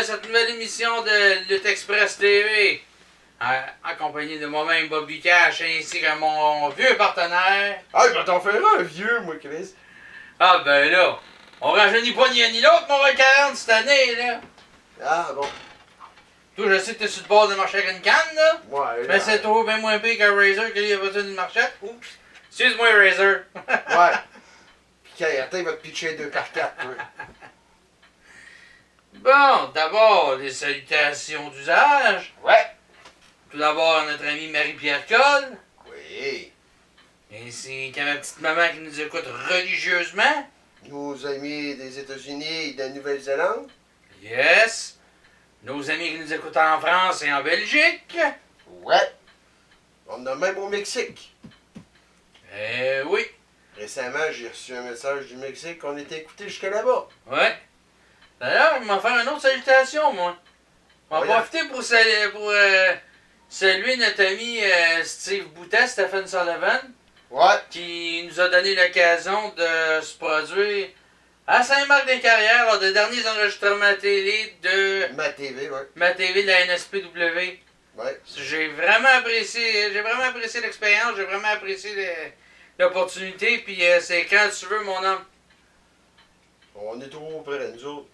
à cette nouvelle émission de Lutte Express TV. Accompagné de moi-même, Bobby Cash, ainsi que mon vieux partenaire. Ah, il va t'en faire un vieux, moi, Chris. Ah ben là, on rajeunit pas ni un ni l'autre, mon 40 cette année, là. Ah, bon. Toi, je sais que t'es sur le bord de marcher avec une canne, là. Ouais. Mais c'est toujours bien moins pire qu'un Razor, qu'il y a besoin d'une marchette. Oups. Excuse-moi, Razor. Ouais. Puis quand il atteint, il va te pitcher 2x4, toi. Bon, d'abord, les salutations d'usage. Ouais. Tout d'abord à notre amie Marie-Pierre Coll, Oui. ainsi qu'à ma petite maman qui nous écoute religieusement. Nos amis des États-Unis et de la Nouvelle-Zélande. Yes. Nos amis qui nous écoutent en France et en Belgique. Ouais. On en a même au Mexique. Oui. Récemment, j'ai reçu un message du Mexique qu'on était écoutés jusqu'à là-bas. Ouais. D'ailleurs, il m'a fait une autre salutation, moi. On va Ouais. profiter pour saluer notre ami Steve Boutet, Stephen Sullivan, Ouais. qui nous a donné l'occasion de se produire à Saint-Marc-des-Carrières lors des derniers enregistrements télé de Ma TV, ouais. ma TV de la NSPW. Ouais. J'ai vraiment apprécié l'expérience, j'ai vraiment apprécié l'opportunité, puis c'est quand tu veux, mon homme. On est toujours près, nous autres.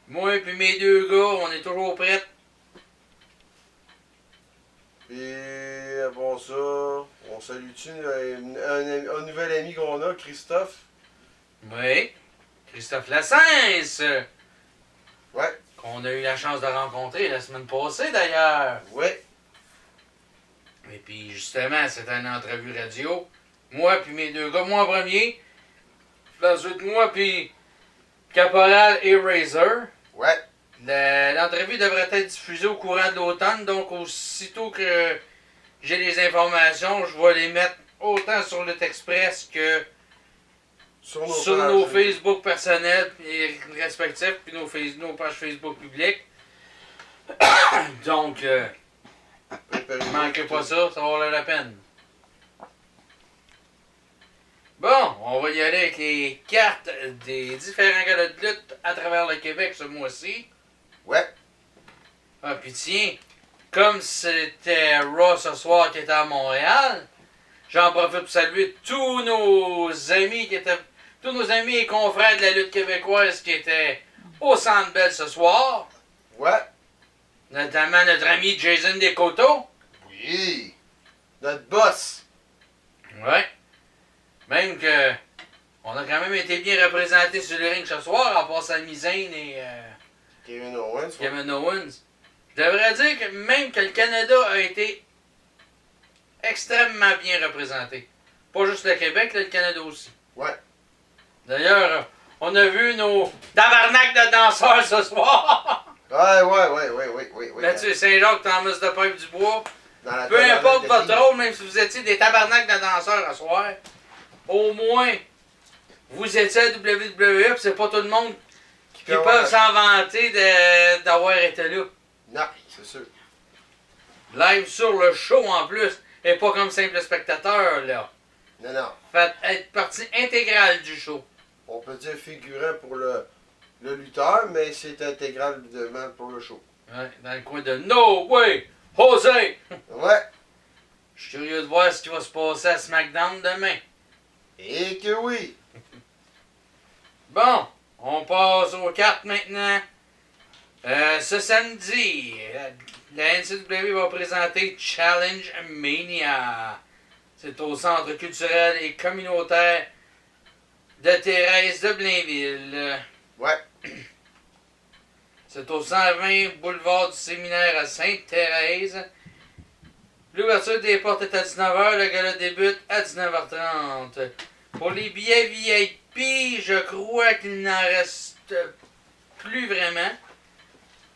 Moi et mes deux gars, on est toujours prêts. Et avant ça, on salue-tu un nouvel ami qu'on a, Christophe? Oui. Christophe Lassens, Ouais. qu'on a eu la chance de rencontrer la semaine passée d'ailleurs. Ouais. Et puis justement, c'était une entrevue radio. Moi puis mes deux gars, moi en premier. Ensuite, moi puis Caporal et Razor. Ouais. L'entrevue devrait être diffusée au courant de l'automne, donc aussitôt que j'ai les informations, je vais les mettre autant sur Lutte Express que sur nos pages. Facebook personnels et respectifs, puis nos pages Facebook publiques. Donc, manquez pas ça, ça va valoir la peine. Bon, on va y aller avec les cartes des différents galas de lutte à travers le Québec ce mois-ci. Ouais. Ah, puis tiens, comme c'était Raw ce soir qui était à Montréal, j'en profite pour saluer tous nos amis et confrères de la lutte québécoise qui étaient au Centre Bell ce soir. Ouais. Notamment notre ami Jason Descoteaux. Oui. Notre boss. Ouais. Même que on a quand même été bien représentés sur le ring ce soir, à part Sami Zayn et Kevin Owens. Kevin Owens. Je devrais dire que même que le Canada a été extrêmement bien représenté. Pas juste le Québec, là, le Canada aussi. Ouais. D'ailleurs, on a vu nos tabarnak de danseurs ce soir. Ouais. Là-dessus, Saint-Jacques, Thomas de Pipe-du-Bois. Dans la Peu tabarnak importe de votre filles. rôle, même si vous étiez des tabarnak de danseurs à soir, au moins, vous étiez à WWE, pis c'est pas tout le monde qui peut peut avoir s'en vanter d'avoir été là. Non, c'est sûr. Live sur le show en plus, et pas comme simple spectateur, là. Non. Faites être partie intégrale du show. On peut dire figurant pour le lutteur, mais c'est intégral pour le show. Ouais, dans le coin de No Way, José! Ouais. Je suis curieux de voir ce qui va se passer à SmackDown demain. Et que oui. Bon, on passe aux cartes maintenant. Ce samedi, la NCW va présenter Challenge Mania. C'est au Centre culturel et communautaire de Thérèse de Blainville. Ouais. C'est au 120 boulevard du Séminaire à Sainte-Thérèse. L'ouverture des portes est à 19h, le gala débute à 19h30. Pour les billets VIP, je crois qu'il n'en reste plus vraiment.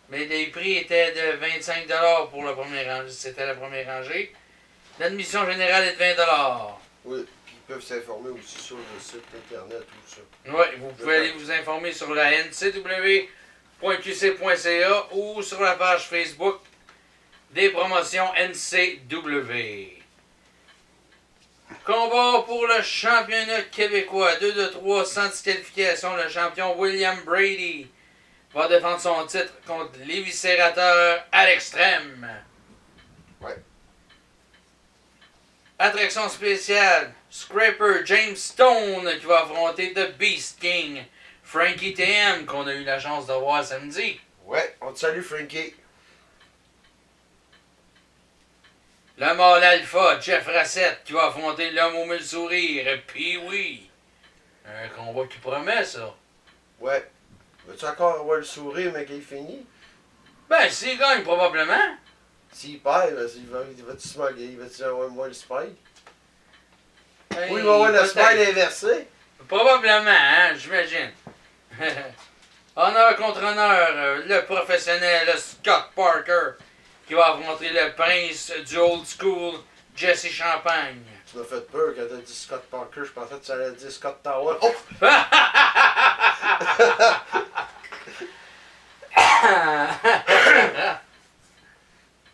Mais les prix étaient de 25$ pour la première rangée. C'était la première rangée. L'admission générale est de 20$. Oui. Puis ils peuvent s'informer aussi sur le site internet, tout ça. Oui, vous pouvez aller vous informer sur la ncw.qc.ca ou sur la page Facebook des promotions NCW. Combat pour le championnat québécois. 2 de 3 sans disqualification. Le champion William Brady va défendre son titre contre l'éviscérateur à l'extrême. Ouais. Attraction spéciale, Scraper James Stone qui va affronter The Beast King, Frankie TM, qu'on a eu la chance de voir samedi. Ouais, on te salue, Frankie. Le mâle alpha, Jeff Rassett, qui va affronter l'homme au mille sourires, Pee-Wee. Un combat qui promet, ça. Ouais. Veux-tu encore avoir le sourire, mais qu'il finit? Ben, s'il gagne, probablement. S'il perd, il va-tu se moquer? Il va-tu avoir moi le spike? Ben, Oui, il va avoir le peut-être. spike inversé. Probablement, hein, j'imagine. Honneur contre honneur, le professionnel Scott Parker, qui va affronter le prince du old school, Jesse Champagne. Tu m'as fait peur quand t'as dit Scott Parker, je pensais que tu allais dire Scott Tower. Oh!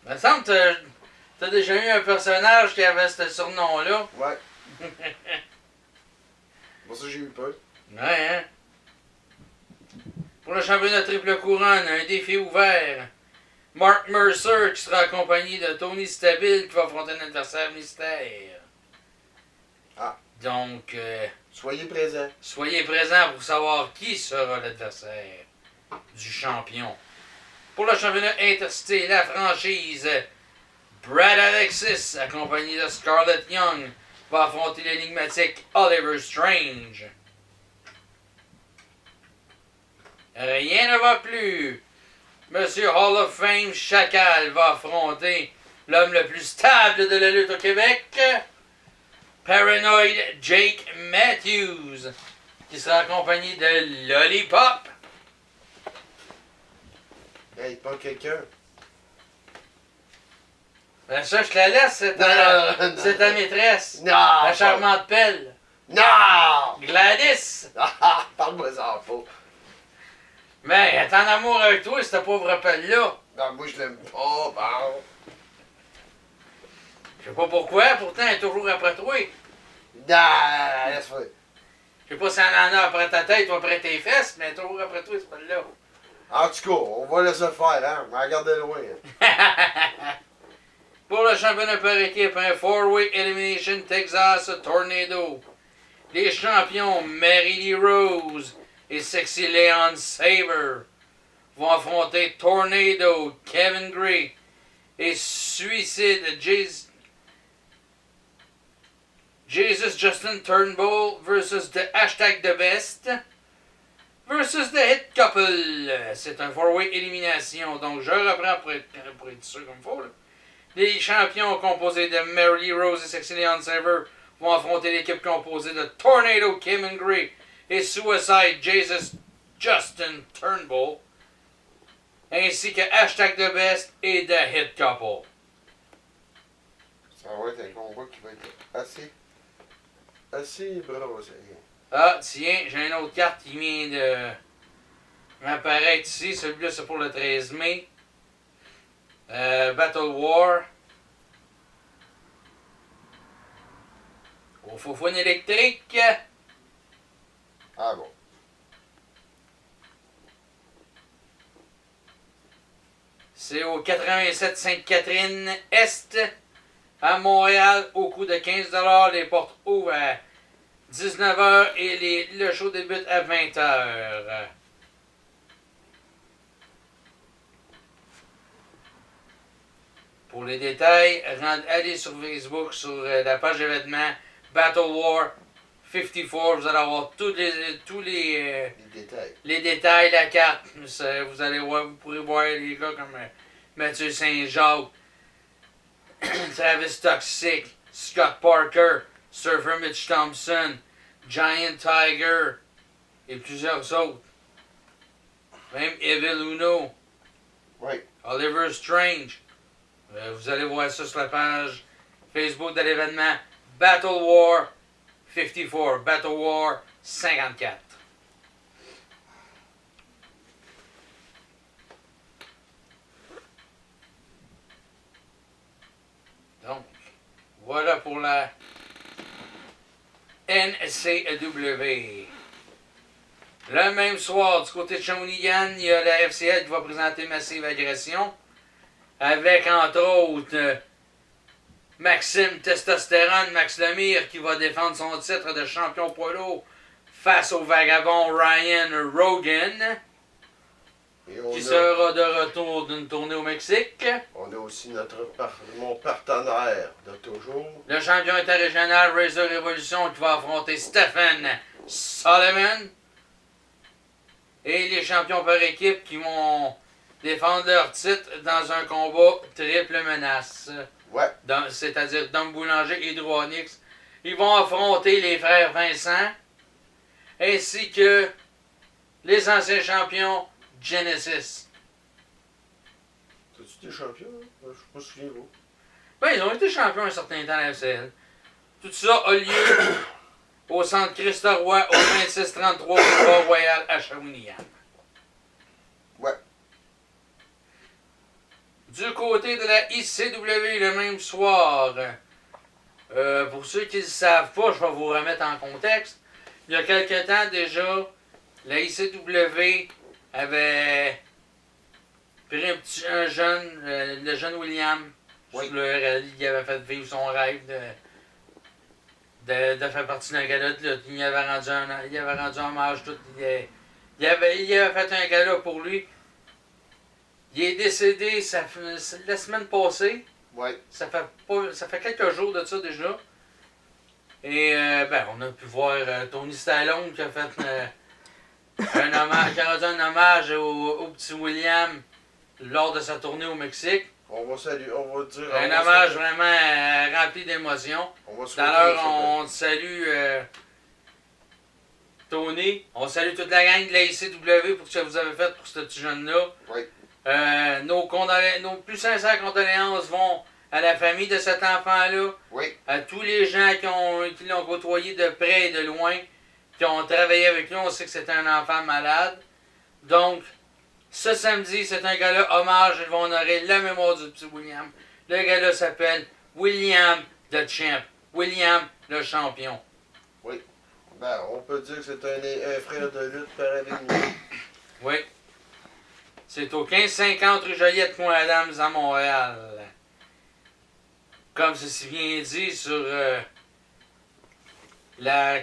Me semble que t'as déjà eu un personnage qui avait ce surnom-là. Ouais. Pour ça, j'ai eu peur. Ouais, hein? Pour le championnat triple couronne, un défi ouvert. Mark Mercer qui sera accompagné de Tony Stabil qui va affronter un adversaire mystère. Ah. Donc, Soyez présents. soyez présents pour savoir qui sera l'adversaire du champion. Pour le championnat intercité, la franchise, Brad Alexis, accompagné de Scarlett Young, va affronter l'énigmatique Oliver Strange. Rien ne va plus. Monsieur Hall of Fame Chacal va affronter l'homme le plus stable de la lutte au Québec, Paranoid Jake Matthews, qui sera accompagné de Lollipop. Hey, pas quelqu'un. Ben ça, je te la laisse, c'est ta maîtresse. Non! La charmante pelle. Non! Gladys. Ah, parle-moi ça pas. Mais elle est en amour avec toi, cette pauvre pelle-là. Non, moi je l'aime pas, bon. Je sais pas pourquoi, pourtant elle est toujours après toi. Non, laisse faire. Je sais pas si elle en a après ta tête ou après tes fesses, mais elle est toujours après toi, cette pelle-là. En tout cas, on va laisser faire, hein. On va regarder loin. Pour le championnat par équipe, un 4-way elimination Texas Tornado. Les champions Mary Lee Rose et Sexy Leon Saver vont affronter Tornado, Kevin Gray et Suicide Jesus Justin Turnbull versus The Hashtag The Best versus The Hit Couple. C'est un 4-way élimination, donc je reprends pour être sûr comme il faut. Là. Les champions composés de Mary Lee Rose et Sexy Leon Saver vont affronter l'équipe composée de Tornado, Kevin Gray et Suicide Jesus Justin Turnbull, ainsi que Hashtag The Best et The Hit Couple. Ça va être un combat qui va être assez brosé. Ah, tiens, j'ai une autre carte qui vient de m'apparaître ici. Celui-là, c'est pour le 13 mai. Battle War. Au Foufoune électrique. Ah bon. C'est au 87 Sainte-Catherine-Est, à Montréal, au coût de 15$. Les portes ouvrent à 19h et le show débute à 20h. Pour les détails, allez sur Facebook, sur la page événement Battle War 54. Vous allez avoir tous les détails. Les détails, la carte. Vous allez voir, vous pourrez voir les gars comme Mathieu Saint-Jacques, Travis Toxic, Scott Parker, Surfer Mitch Thompson, Giant Tiger et plusieurs autres. Même Evil Uno, Oui. Oliver Strange. Vous allez voir ça sur la page Facebook de l'événement Battle War 54, Battle War 54. Donc, voilà pour la NCW. Le même soir, du côté de Shawinigan, il y a la FCL qui va présenter Massive Agression. Avec, entre autres, Maxime Testostérone, Max Lemire, qui va défendre son titre de champion poids lourd face au vagabond Ryan Rogan, qui sera de retour d'une tournée au Mexique. On a aussi mon partenaire de toujours. Le champion interrégional Razor Revolution qui va affronter Stephen Solomon. Et les champions par équipe qui vont défendre leur titre dans un combat triple menace. Ouais. C'est-à-dire Dom Boulanger et Drew Onyx. Ils vont affronter les frères Vincent ainsi que les anciens champions Genesis. T'as-tu été champion? Je me souviens pas. Ben, ils ont été champions un certain temps à la FCL. Tout ça a lieu au centre Christ-Roy au 2633 Boulevard Royal à Shawinigan. Ouais. Du côté de la ICW, le même soir, pour ceux qui ne le savent pas, je vais vous remettre en contexte. Il y a quelque temps déjà, la ICW avait pris un jeune, le jeune William, oui. sur le rallye, il avait fait vivre son rêve de faire partie d'un gala de lutte. Il avait rendu hommage tout. Il avait fait un gala pour lui. Il est décédé la semaine passée. Ouais. Ça fait quelques jours de ça déjà. Et on a pu voir Tony Stallone qui a fait un hommage, qui a rendu un hommage au petit William lors de sa tournée au Mexique. On va dire. Un hommage vraiment rempli d'émotions. D'ailleurs, on salue Tony. On salue toute la gang de la ICW pour ce que vous avez fait pour ce petit jeune-là. Oui. Nos plus sincères condoléances vont à la famille de cet enfant-là, oui. À tous les gens qui l'ont côtoyé de près et de loin, qui ont travaillé avec lui. On sait que c'est un enfant malade. Donc, ce samedi, c'est un gala hommage. Ils vont honorer la mémoire du petit William. Le gala s'appelle William the Champ. William le champion. Oui. Ben, on peut dire que c'est un frère de lutte pareil avec nous. Oui. C'est au 1550 rue Joliette-Adams à Montréal. Comme ceci vient dit sur la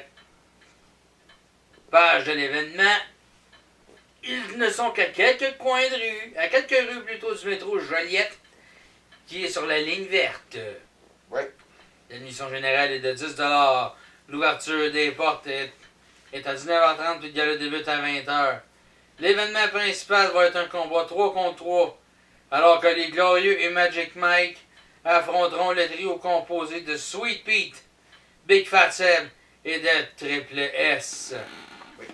page de l'événement, ils ne sont qu'à quelques coins de rue, à quelques rues plutôt du métro Joliette, qui est sur la ligne verte. Oui. L'admission générale est de 10$. L'ouverture des portes est à 19h30 puis le gala débute à 20h. L'événement principal va être un combat 3 contre 3, alors que les Glorieux et Magic Mike affronteront le trio composé de Sweet Pete, Big Fat Seb et de Triple S. Oui.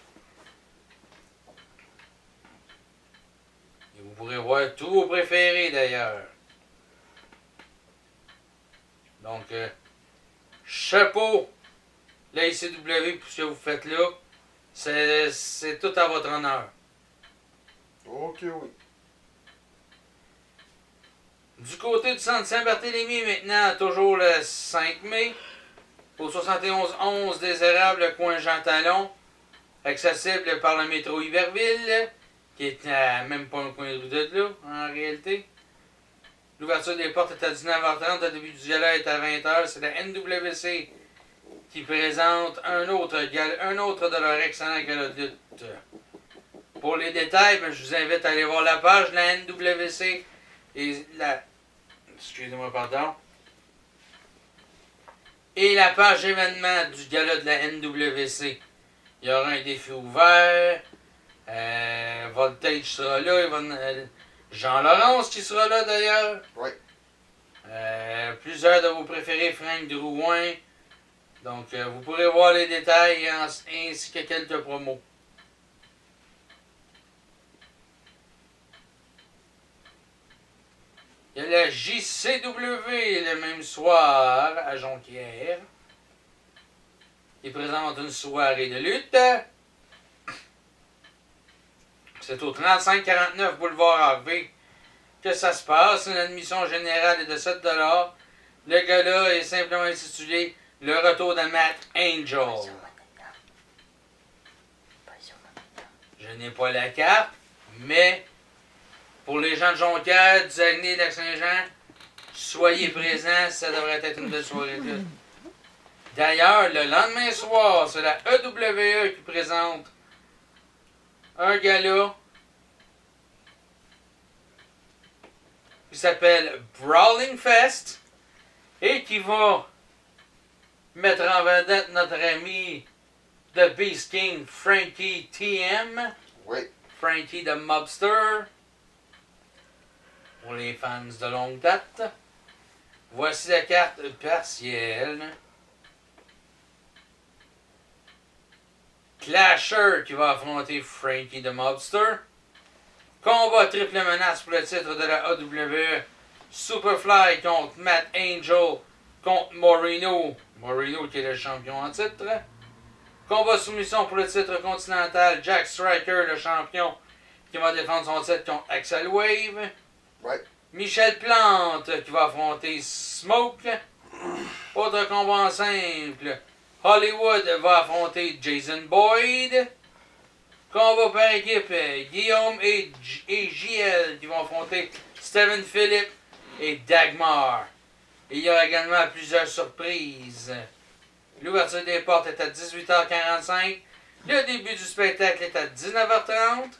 Et vous pourrez voir tous vos préférés d'ailleurs. Donc, chapeau, la ICW pour ce que vous faites là. C'est tout à votre honneur. Ok, oui. Du côté du centre Saint-Barthélemy, maintenant, toujours le 5 mai, au 71-11 des Érables, coin Jean Talon, accessible par le métro Iberville, qui est même pas un coin de rue de là, en réalité. L'ouverture des portes est à 19h30, le début du gala est à 20h. C'est la NWC qui présente un autre de leurs excellents galas de lutte. Pour les détails, je vous invite à aller voir la page de la NWC et excusez-moi, pardon. Et la page événement du gala de la NWC. Il y aura un défi ouvert. Voltage sera là. Jean-Laurence qui sera là d'ailleurs. Oui. Plusieurs de vos préférés, Frank Drouin. Donc, vous pourrez voir les détails ainsi que quelques promos. Il y a la JCW le même soir à Jonquière. Il présente une soirée de lutte. C'est au 3549 boulevard Harvey que ça se passe. L'admission générale est de 7$. Le gala est simplement intitulé Le retour de Matt Angel. Je n'ai pas la carte, mais pour les gens de Jonquière, du Saguenay, Lac-Saint-Jean, soyez présents, ça devrait être une belle soirée de lutte. D'ailleurs, le lendemain soir, c'est la EWE qui présente un gala qui s'appelle Brawling Fest et qui va mettre en vedette notre ami The Beast King Frankie TM. Oui. Frankie the Mobster. Pour les fans de longue date. Voici la carte partielle. Clasher qui va affronter Frankie the Mobster. Combat triple menace pour le titre de la AWE. Superfly contre Matt Angel contre Moreno. Moreno qui est le champion en titre. Combat soumission pour le titre continental. Jack Striker, le champion, qui va défendre son titre contre Axel Wave. Ouais. Michel Plante qui va affronter Smoke. Autre combat en simple. Hollywood va affronter Jason Boyd. Combat par équipe. Guillaume et JL qui vont affronter Steven Phillip et Dagmar. Il y aura également plusieurs surprises. L'ouverture des portes est à 18h45. Le début du spectacle est à 19h30.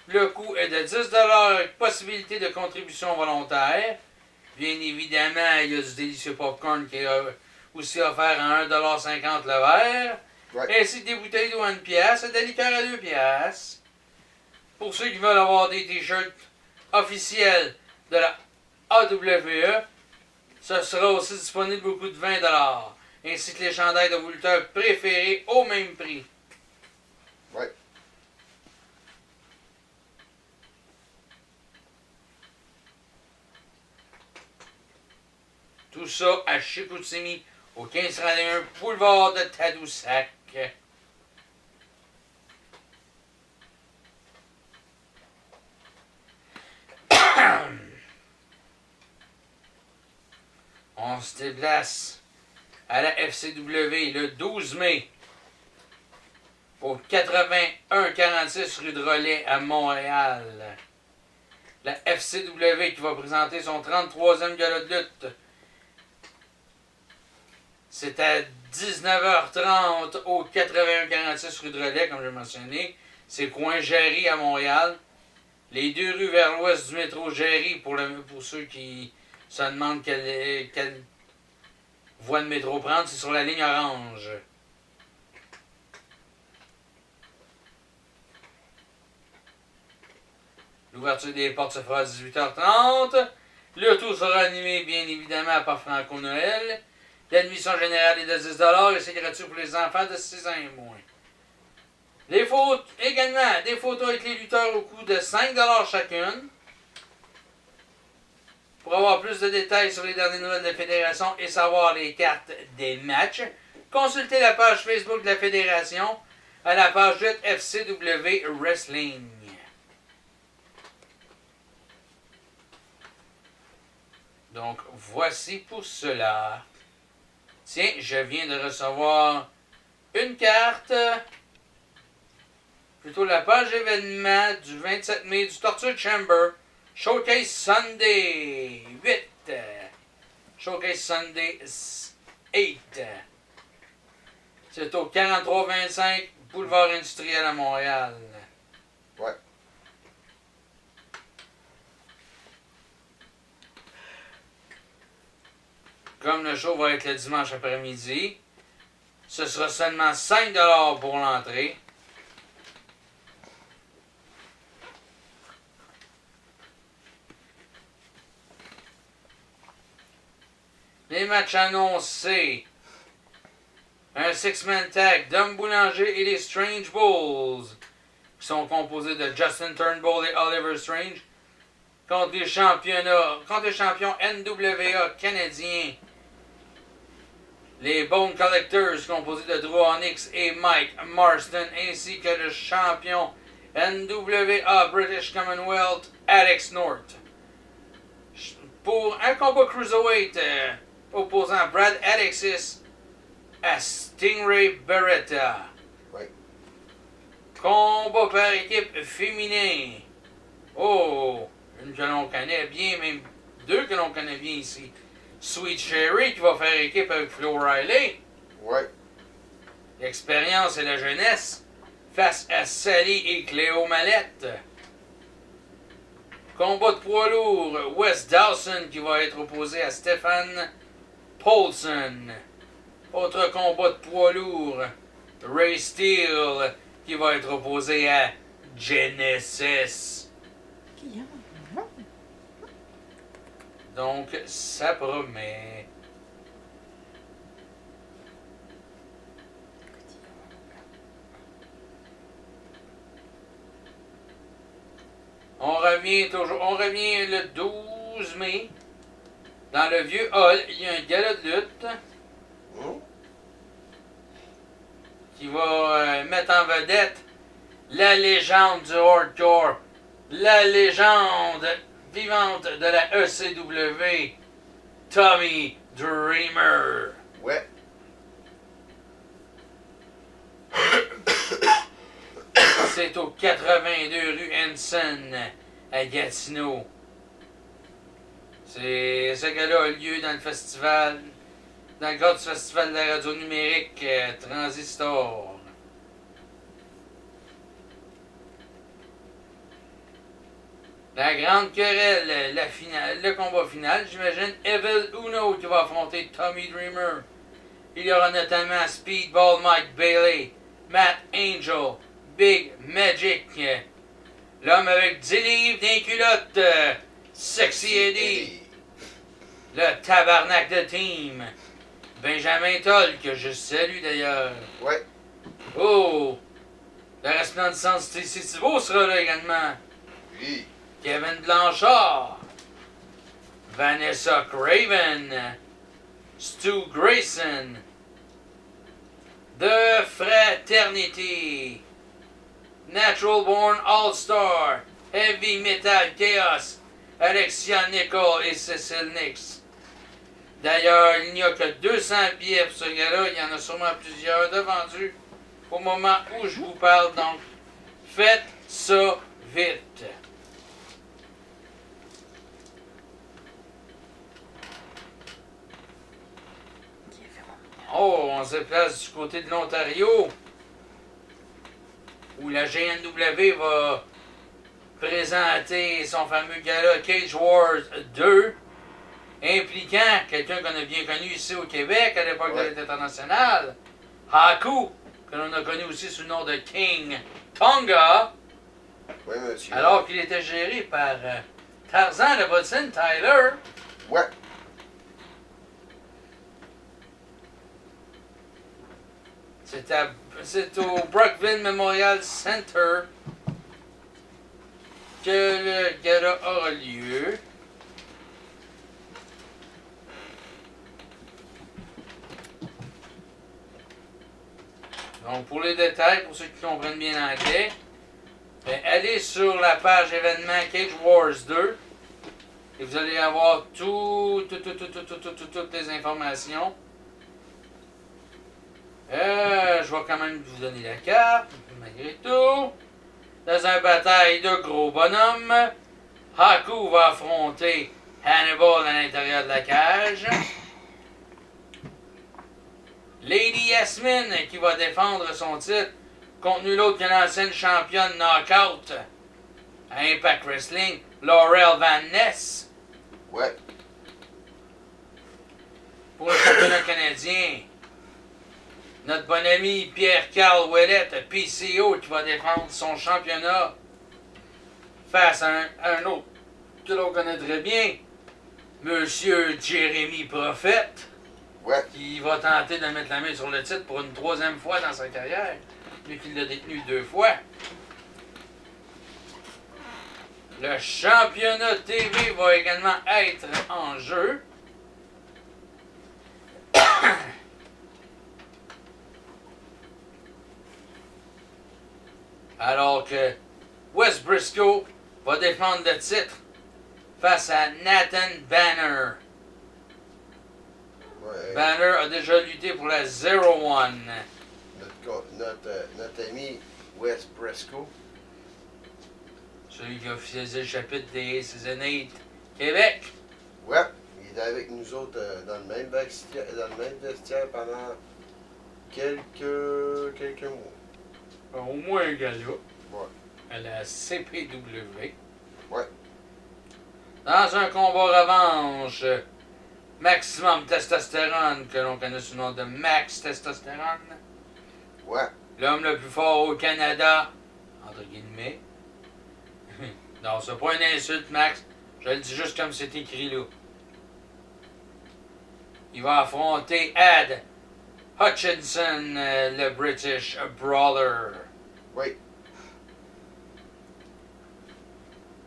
Le coût est de 10$ avec possibilité de contribution volontaire. Bien évidemment, il y a du délicieux popcorn qui est aussi offert à 1,50$ le verre. Ouais. Ainsi que des bouteilles d'eau à 1$ et des liqueurs à 2$. Pour ceux qui veulent avoir des t-shirts officiels de la AWE, ce sera aussi disponible au coût de 20$. Ainsi que les chandails de vos lutteurs préférés au même prix. Ouais. Tout ça à Chicoutimi, au 1531 boulevard de Tadoussac. On se déplace à la FCW le 12 mai au 81-46 rue de Relais à Montréal. La FCW qui va présenter son 33e gala de lutte. C'est à 19h30 au 81-46 rue de Relais, comme je l'ai mentionné. C'est coin Géry à Montréal. Les deux rues vers l'ouest du métro Géry, pour ceux qui se demandent quelle voie de métro prendre, c'est sur la ligne orange. L'ouverture des portes se fera à 18h30. Le tout sera animé, bien évidemment, par Franco Noël. L'admission générale est de 10$ et c'est gratuit pour les enfants de 6 ans et moins. Également, des photos avec les lutteurs au coût de 5$ chacune. Pour avoir plus de détails sur les dernières nouvelles de la Fédération et savoir les cartes des matchs, consultez la page Facebook de la Fédération à la page de FCW Wrestling. Donc, voici pour cela. Tiens, je viens de recevoir une carte, plutôt la page événement du 27 mai du Torture Chamber, Showcase Sunday 8. Showcase Sunday 8. C'est au 4325 Boulevard Industriel à Montréal. Ouais. Comme le show va être le dimanche après-midi, ce sera seulement 5$ pour l'entrée. Les matchs annoncés. Un six-man tag, Dom Boulanger et les Strange Bulls, qui sont composés de Justin Turnbull et Oliver Strange, contre les champions NWA canadiens. Les Bone Collectors, composés de Drew Onyx et Mike Marston, ainsi que le champion NWA British Commonwealth, Alex North. Pour un combat cruiserweight opposant Brad Alexis à Stingray Beretta. Ouais. Combat par équipe féminin. Oh, une que l'on connaît bien, même deux que l'on connaît bien ici. Sweet Cherry qui va faire équipe avec Flo Riley. Ouais. L'expérience et la jeunesse face à Sally et Cléo Mallette. Combat de poids lourd, Wes Dawson qui va être opposé à Stefan Paulson. Autre combat de poids lourd, Ray Steele qui va être opposé à Genesis. Donc, ça promet. On revient le 12 mai. Dans le vieux hall, il y a un gala de lutte qui va mettre en vedette la légende du hardcore, la légende vivante de la ECW, Tommy Dreamer. Ouais. C'est au 82 rue Henson, à Gatineau. Ce gars-là a lieu dans le festival, dans le cadre du festival de la radio numérique Transistor. La grande querelle, la finale, le combat final, j'imagine Evil Uno qui va affronter Tommy Dreamer. Il y aura notamment Speedball Mike Bailey, Matt Angel, Big Magic, l'homme avec 10 livres d'inculotte, Sexy Eddie, le tabarnak de team, Benjamin Toll, que je salue d'ailleurs. Ouais. Oh, la resplendissante Stacy Thibault sera là également. Oui. Kevin Blanchard, Vanessa Craven, Stu Grayson, The Fraternity, Natural Born All-Star, Heavy Metal Chaos, Alexia Nicole et Cecil Nix. D'ailleurs, il n'y a que 200 billets pour ce gars-là. Il y en a sûrement plusieurs de vendus au moment où je vous parle. Donc, faites ça vite. Oh, on se place du côté de l'Ontario, où la GNW va présenter son fameux gala Cage Wars 2, impliquant quelqu'un qu'on a bien connu ici au Québec à l'époque de la lutte internationale, Haku, que l'on a connu aussi sous le nom de King Tonga, Oui, monsieur. alors qu'il était géré par Tarzan de Budson Tyler. Ouais. C'est au Brockville Memorial Center que le gala aura lieu. Donc, pour les détails, pour ceux qui comprennent bien l'anglais, allez sur la page événement Cage Wars 2 et vous allez avoir toutes les informations. Je vais quand même vous donner la carte, malgré tout. Dans une bataille de gros bonhommes, Haku va affronter Hannibal à l'intérieur de la cage. Lady Yasmine qui va défendre son titre contre nul autre que l'ancienne championne Knockout à Impact Wrestling, Laurel Van Ness. Ouais. Pour le championnat canadien, notre bon ami Pierre-Carl Ouellette, PCO, qui va défendre son championnat face à un autre que l'on connaît très bien, Monsieur Jérémy Prophète, qui va tenter de mettre la main sur le titre pour une 3e fois dans sa carrière, lui qui l'a détenu 2 fois. Le championnat TV va également être en jeu. Alors que Wes Briscoe va défendre le titre face à Nathan Banner. Ouais. Banner a déjà lutté pour la 0-1. Notre notre ami Wes Briscoe. Celui qui a officialisé le chapitre des Seasonades Québec. Ouais, il était avec nous autres dans le même vestiaire pendant quelques mois. Au moins un gala. Ouais. À la CPW. Ouais. Dans un combat revanche, Maximum Testostérone, que l'on connaît sous le nom de Max Testostérone. Ouais. L'homme le plus fort au Canada, entre guillemets. Non, c'est pas une insulte, Max. Je le dis juste comme c'est écrit là. Il va affronter Ed Hutchinson, le British Brawler. Oui.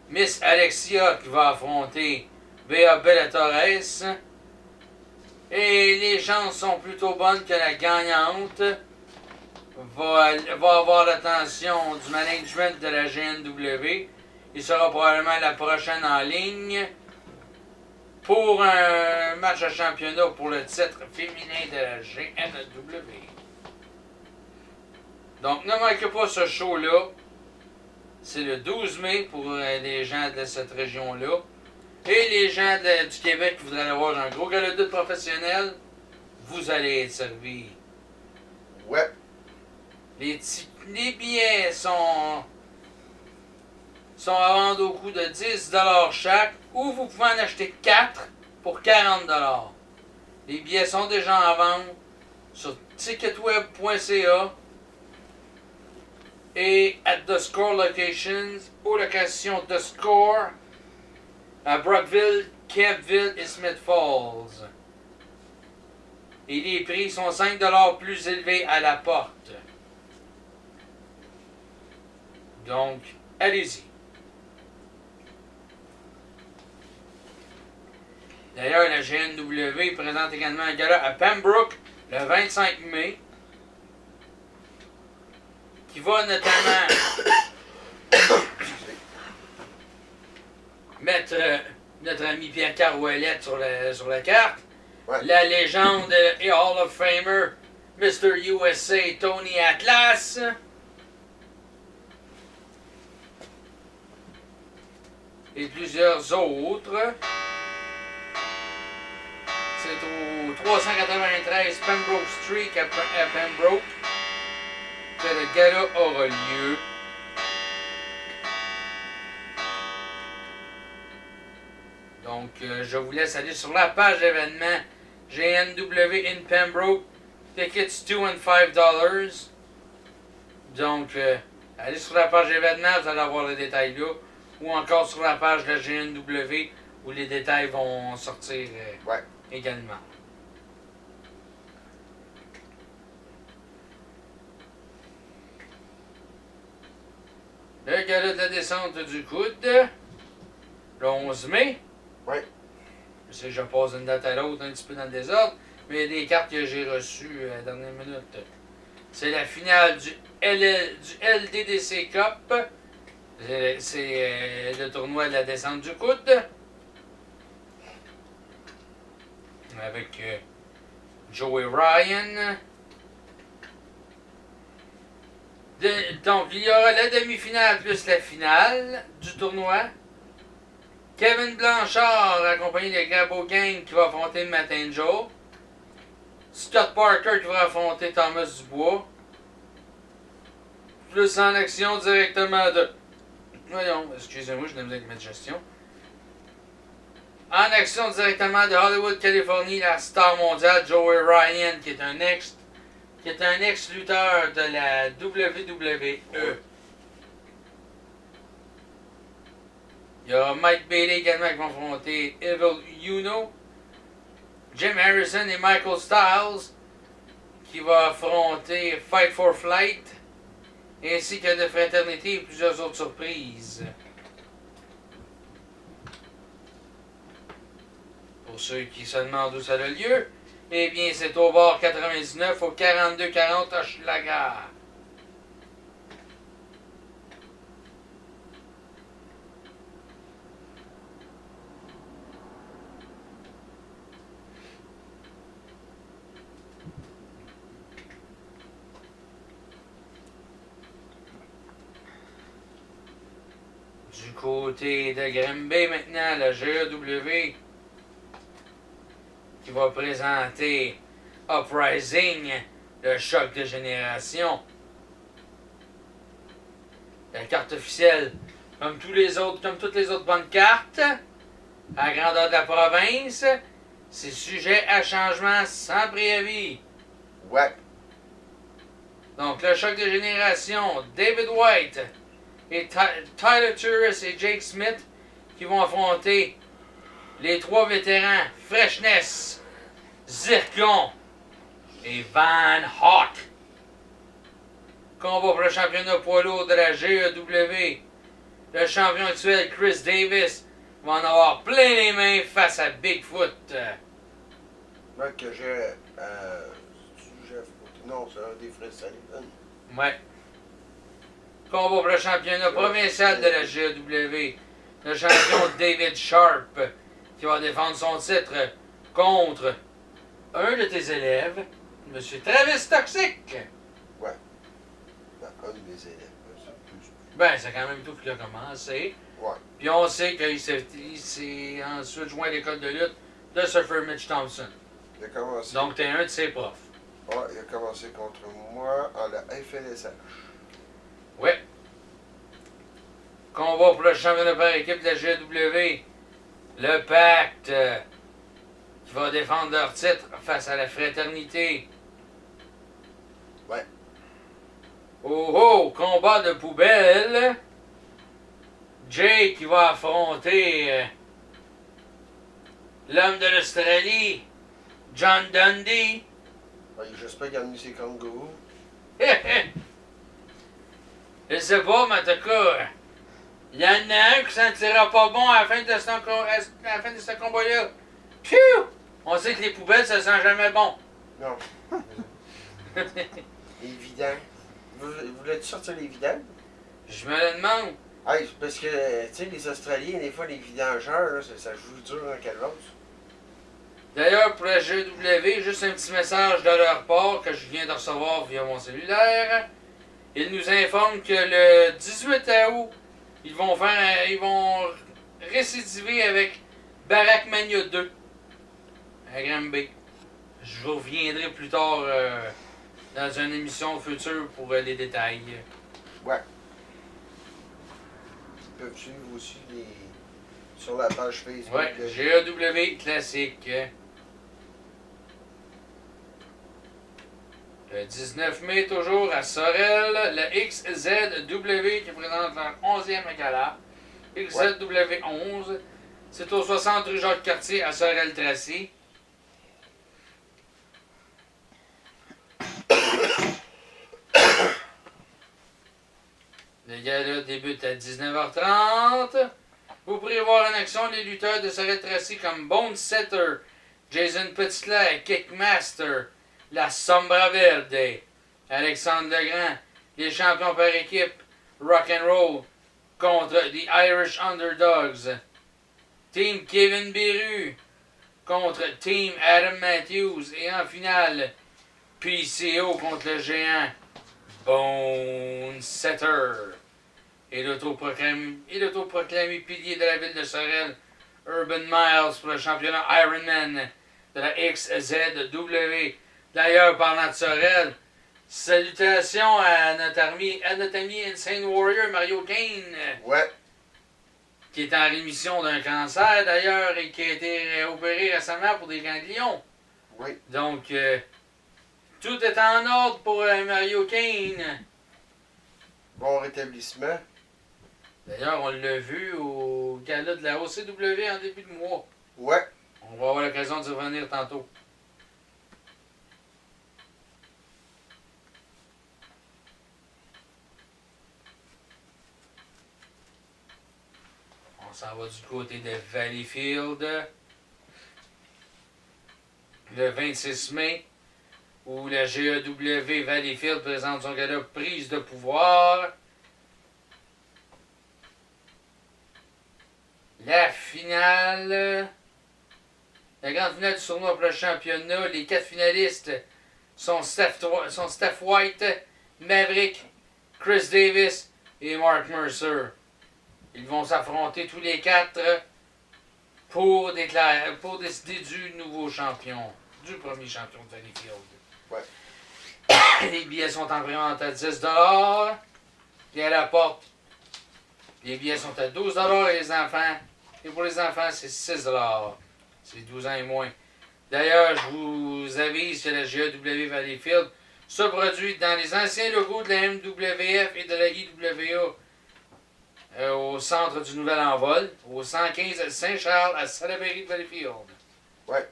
Miss Alexia qui va affronter Bea Bellatorres. Et les chances sont plutôt bonnes que la gagnante va avoir l'attention du management de la GNW. Il sera probablement la prochaine en ligne pour un match à championnat pour le titre féminin de la GNW. Donc ne manquez pas ce show-là. C'est le 12 mai pour les gens de cette région-là. Et les gens du Québec qui voudraient avoir un gros gala de lutte professionnel, vous allez être servis. Ouais. Les billets sont à vendre au coût de 10$ chaque, ou vous pouvez en acheter 4 pour 40$. Les billets sont déjà en vente sur ticketweb.ca et at The Score Locations, aux locations The Score à Brockville, Kempville et Smith Falls. Et les prix sont 5$ plus élevés à la porte. Donc, allez-y. D'ailleurs, la GNW présente également un gala à Pembroke le 25 mai qui va notamment mettre notre ami Pierre Carouellette sur la carte. Ouais. La légende et Hall of Famer Mr. USA Tony Atlas. Et plusieurs autres. C'est au 393 Pembroke Street à Pembroke que le gala aura lieu. Donc, je vous laisse aller sur la page d'événements GNW in Pembroke. Tickets $2 and $5. Donc, allez sur la page d'événements, vous allez avoir les détails là. Ou encore sur la page de la GNW où les détails vont sortir Ouais. également. Le gala de la descente du coude, le 11 mai. Ouais. Je sais que je passe d'une date à l'autre un petit peu dans le désordre, mais il y a des cartes que j'ai reçues à la dernière minute. C'est la finale du LDDC Cup. C'est le tournoi de la descente du coude. Avec Joey Ryan. Donc, il y aura la demi-finale plus la finale du tournoi. Kevin Blanchard, accompagné de Gabo Gang, qui va affronter Matt Angel. Scott Parker, qui va affronter Thomas Dubois. Plus en action directement de... Voyons, excusez-moi, je n'ai pas avec ma gestion. En action directement de Hollywood, Californie, la star mondiale Joey Ryan, qui est un ex-lutteur de la WWE. Il y a Mike Bailey également qui vont affronter Evil Uno. Jim Harrison et Michael Styles qui vont affronter Fight for Flight. Ainsi que de Fraternité et plusieurs autres surprises. Pour ceux qui se demandent où ça a lieu, eh bien c'est au bar 99 au 4240 Hochelaga. côté de Granby maintenant, le GEW qui va présenter Uprising, le choc de génération. La carte officielle, comme toutes les autres bonnes cartes, à la grandeur de la province, c'est sujet à changement sans préavis. Ouais. Donc, le choc de génération, David White et Tyler Turris et Jake Smith qui vont affronter les trois vétérans Freshness, Zircon et Van Hawk. Combat pour le championnat poids lourd de la GEW. Le champion actuel Chris Davis va en avoir plein les mains face à Bigfoot. Moi que j'ai. Non, c'est un des frères Sullivan. Ouais. Combat pour le championnat provincial de la GEW. Le champion David Sharp qui va défendre son titre contre un de tes élèves, M. Travis Toxic. Ouais. Ben, un de mes élèves. Ben, c'est quand même tout qu'il a commencé. Ouais. Puis on sait qu'il s'est ensuite joint à l'école de lutte de Surfer Mitch Thompson. Il a commencé. Donc, t'es un de ses profs. Ouais, il a commencé contre moi en la FLSH. Ouais. Combat pour le championnat par équipe de la GW. Le Pacte qui va défendre leur titre face à la Fraternité. Ouais. Oh oh, combat de poubelle. Jay qui va affronter l'homme de l'Australie, John Dundee. Ouais, j'espère qu'il a mis ses kangourous. Je sais pas, mais en tout cas, il y en a un qui s'en tirera pas bon à la fin de ce combat-là. Pfiou! On sait que les poubelles, ça sent jamais bon. Non. Évident. Voulais-tu sortir les vidanges? Je me le demande. Hey, parce que, tu sais, les Australiens, des fois, les vidangeurs, là, ça joue dur dans quelle chose. D'ailleurs, pour la GW, juste un petit message de leur part que je viens de recevoir via mon cellulaire. Ils nous informent que le 18 août, ils vont récidiver avec Barack Mania 2 à Granby. Je vous reviendrai plus tard dans une émission future pour les détails. Ouais. Ils peuvent suivre aussi sur la page Facebook. Ouais, GEW classique. Le 19 mai, toujours à Sorel, le XZW qui présente leur 11e gala. XZW 11. C'est au 60 rue Jacques-Cartier à Sorel-Tracy. Le gala débute à 19h30. Vous pourrez voir en action les lutteurs de Sorel-Tracy comme Bone Setter, Jason Petitlet, Kickmaster, la Sombra Verde, Alexandre Legrand, les champions par équipe Rock'n'Roll contre The Irish Underdogs, Team Kevin Beru contre Team Adam Matthews et en finale PCO contre le géant Bone Setter et l'autoproclamé pilier de la ville de Sorel, Urban Miles pour le championnat Ironman de la XZW. D'ailleurs, parlant de Sorel, salutations à notre ami Insane Warrior, Mario Kane. Ouais. Qui est en rémission d'un cancer, d'ailleurs, et qui a été opéré récemment pour des ganglions. Oui. Donc, tout est en ordre pour Mario Kane. Bon rétablissement. D'ailleurs, on l'a vu au gala de la OCW en début de mois. Ouais. On va avoir l'occasion d'y revenir tantôt. On s'en va du côté de Valleyfield. Le 26 mai, où la GEW Valleyfield présente son gala Prise de pouvoir. La finale. La grande finale du tournoi pour le championnat. Les 4 finalistes sont Steph White, Maverick, Chris Davis et Mark Mercer. Ils vont s'affronter tous les 4 pour décider du nouveau champion, du premier champion de Valleyfield. Ouais. Les billets sont en prévente à 10 et à la porte, les billets sont à 12 et les enfants. Et pour les enfants, c'est 6 c'est 12 ans et moins. D'ailleurs, je vous avise que la GAW Valleyfield se produit dans les anciens locaux de la MWF et de la IWA au centre du Nouvel Envol, au 115 Saint-Charles à Salaberry de Valleyfield. Ouais.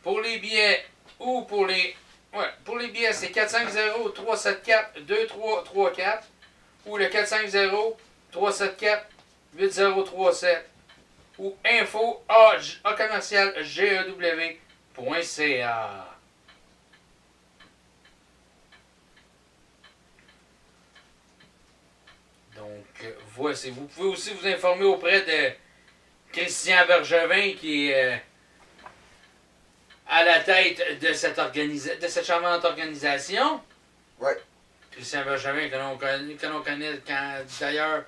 Pour les billets ou pour les... Ouais, pour les billets, c'est 450-374-2334 ou le 450-374-8037 ou info à commercial GEW.ca. Donc, voici. Vous pouvez aussi vous informer auprès de Christian Bergevin qui est à la tête de cette charmante organisation. Ouais. Christian Bergevin, que l'on connaît d'ailleurs,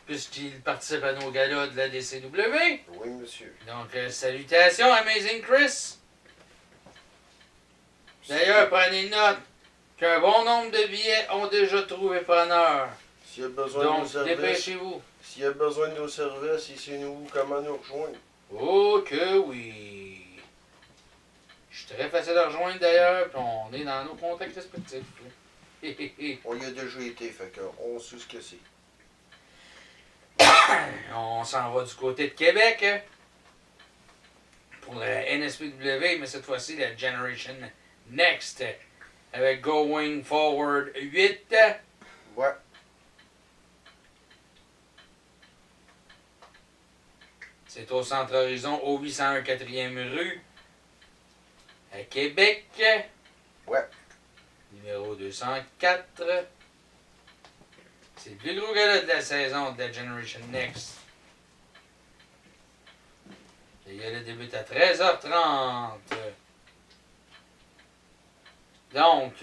puisqu'il participe à nos galas de la DCW. Oui, monsieur. Donc, salutations, Amazing Chris. D'ailleurs, prenez note qu'un bon nombre de billets ont déjà trouvé preneur. S'il y a besoin de nos Donc, services, dépêchez-vous. s'il y a besoin de nos services, ici nous, comment nous rejoindre? Oh que oui. Je suis très facile à rejoindre d'ailleurs, puis on est dans nos contacts respectifs. On y a déjà été, fait qu'on sait ce que c'est. On s'en va du côté de Québec pour la NSPW, mais cette fois-ci la Generation Next avec Going Forward 8. Ouais. C'est au Centre Horizon, au 801 4e rue, à Québec. Ouais. Numéro 204. C'est le plus gros gala de la saison de la Generation Next. Le gala débute à 13h30. Donc,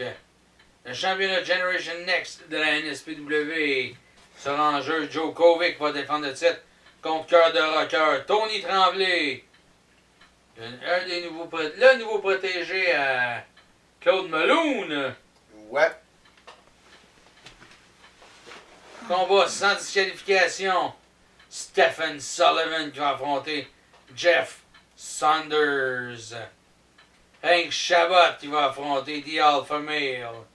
le championnat Generation Next de la NSPW sera en jeu. Joe Kovic va défendre le titre contre Cœur de Rocker. Tony Tremblay, le nouveau protégé à Claude Malone. Ouais. Combat sans disqualification. Stephen Sullivan qui va affronter Jeff Saunders. Hank Chabot qui va affronter The Alpha Male.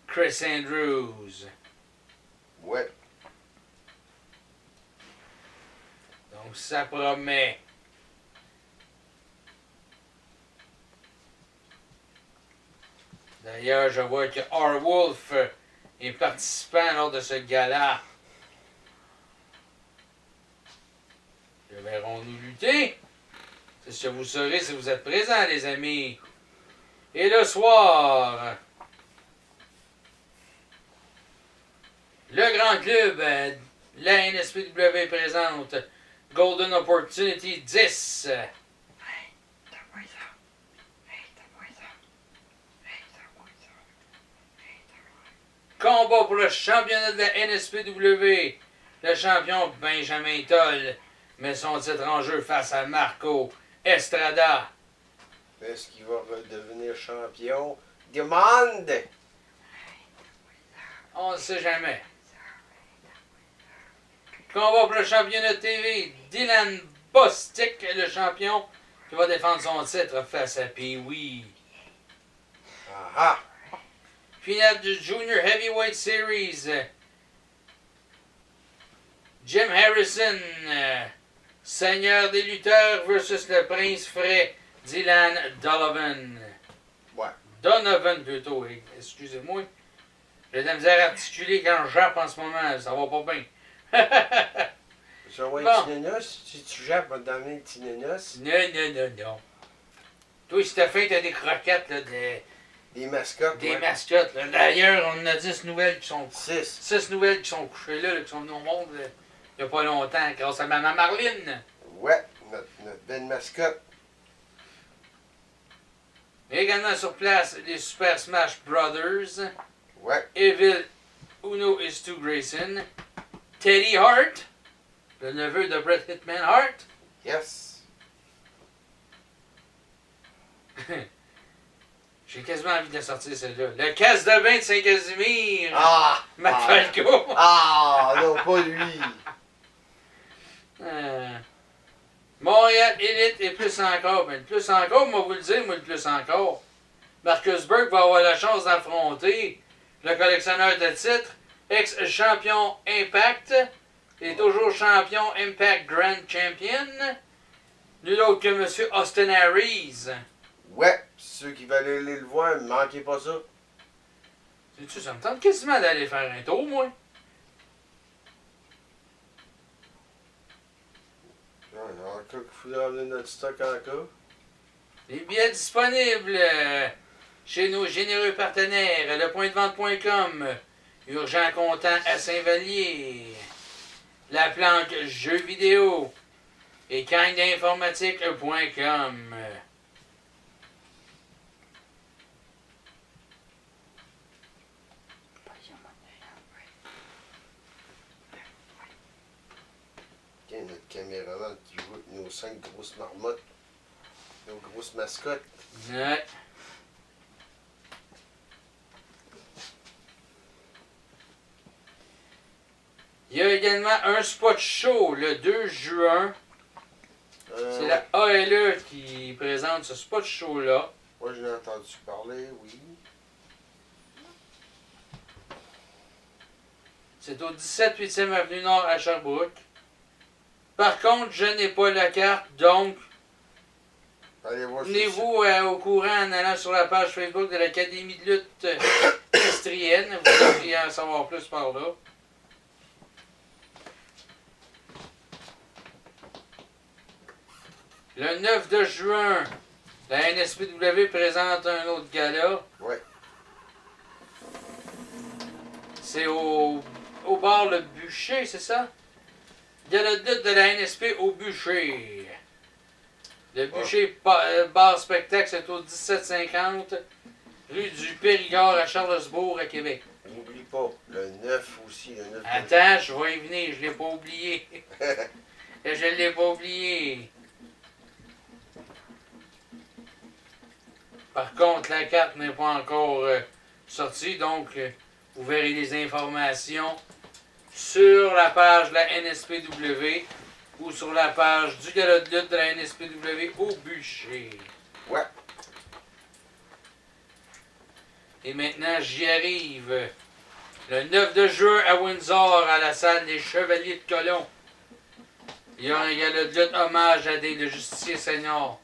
Chris Andrews. Ouais. Donc ça promet. D'ailleurs, je vois que R. Wolf est participant lors de ce gala. Que verrons-nous lutter? C'est ce que vous saurez si vous êtes présents, les amis. Et le soir, le grand club, la NSPW présente Golden Opportunity 10. Combat pour le championnat de la NSPW. Le champion Benjamin Toll met son titre en jeu face à Marco Estrada. Est-ce qu'il va redevenir champion? Demande! On ne sait jamais. Combat pour le championnat TV. Dylan Bostic, le champion, qui va défendre son titre face à Pee-Wee. Ah ah! Finale du Junior Heavyweight Series. Jim Harrison, seigneur des lutteurs versus le prince frais Dylan Donovan. Ouais. Donovan plutôt, excusez-moi. J'ai de la misère à articuler quand je jappe en ce moment, ça va pas bien. Ça va Bon. être petit nénos? Si tu jappes, va te donner un petit nénos. Non. Toi, si t'as faim, t'as des croquettes, là, Des mascottes, des ouais. mascottes. Là. D'ailleurs, on a 10 nouvelles qui sont 6. nouvelles qui sont couchées là, qui sont venues au monde il n'y a pas longtemps, grâce à Maman Marlene. Ouais, notre belle mascotte. Également sur place, les Super Smash Brothers, Ouais. Evil Uno is Stu Grayson. Teddy Hart, le neveu de Bret Hitman Hart. Yes. J'ai quasiment envie de la sortir celle-là. Le casse de bain de Saint-Casimir. Ah! Matt Falco. Ah! Non, pas lui. Montréal Elite et plus encore. Mais le plus encore, moi vous le dire, moi le plus encore. Marcus Burke va avoir la chance d'affronter le collectionneur de titres, ex-champion Impact, et toujours champion Impact Grand Champion. Nul autre que M. Austin Harris. Ouais, ceux qui veulent aller le voir, ne manquez pas ça. Sais-tu, ça me tente quasiment d'aller faire un tour, moi. Encore qu'il faudrait amener notre stock encore. Les billets disponibles chez nos généreux partenaires, lepointdevente.com, Urgent Comptant à Saint-Vallier, La Planque Jeux vidéo et kindinformatique.com. Tiens, notre caméraman qui joue avec nos 5 grosses marmottes, nos grosses mascottes. Ouais. Il y a également un spot show le 2 juin. C'est la ALE qui présente ce spot show-là. Moi, je l'ai entendu parler, oui. C'est au 17 8e Avenue Nord à Sherbrooke. Par contre, je n'ai pas la carte, donc Allez voir tenez-vous au courant en allant sur la page Facebook de l'Académie de lutte estrienne. Vous devriez en savoir plus par là. Le 9 de juin, la NSPW présente un autre gala. Ouais. C'est au bar Le Bûcher, c'est ça? Gala de lutte de la NSP au Bûcher. Le Bûcher bar spectacle, c'est au 1750 rue du Périgord à Charlesbourg, à Québec. N'oublie pas, le 9 aussi, le 9. Attends, je vais y venir, je l'ai pas oublié. Je l'ai pas oublié. Par contre, la carte n'est pas encore sortie, donc vous verrez les informations sur la page de la NSPW ou sur la page du gala de lutte de la NSPW au Bûcher. Ouais. Et maintenant, j'y arrive. Le 9 de juin à Windsor, à la salle des Chevaliers de Colomb. Il y a un gala de lutte hommage à des le justicier senior.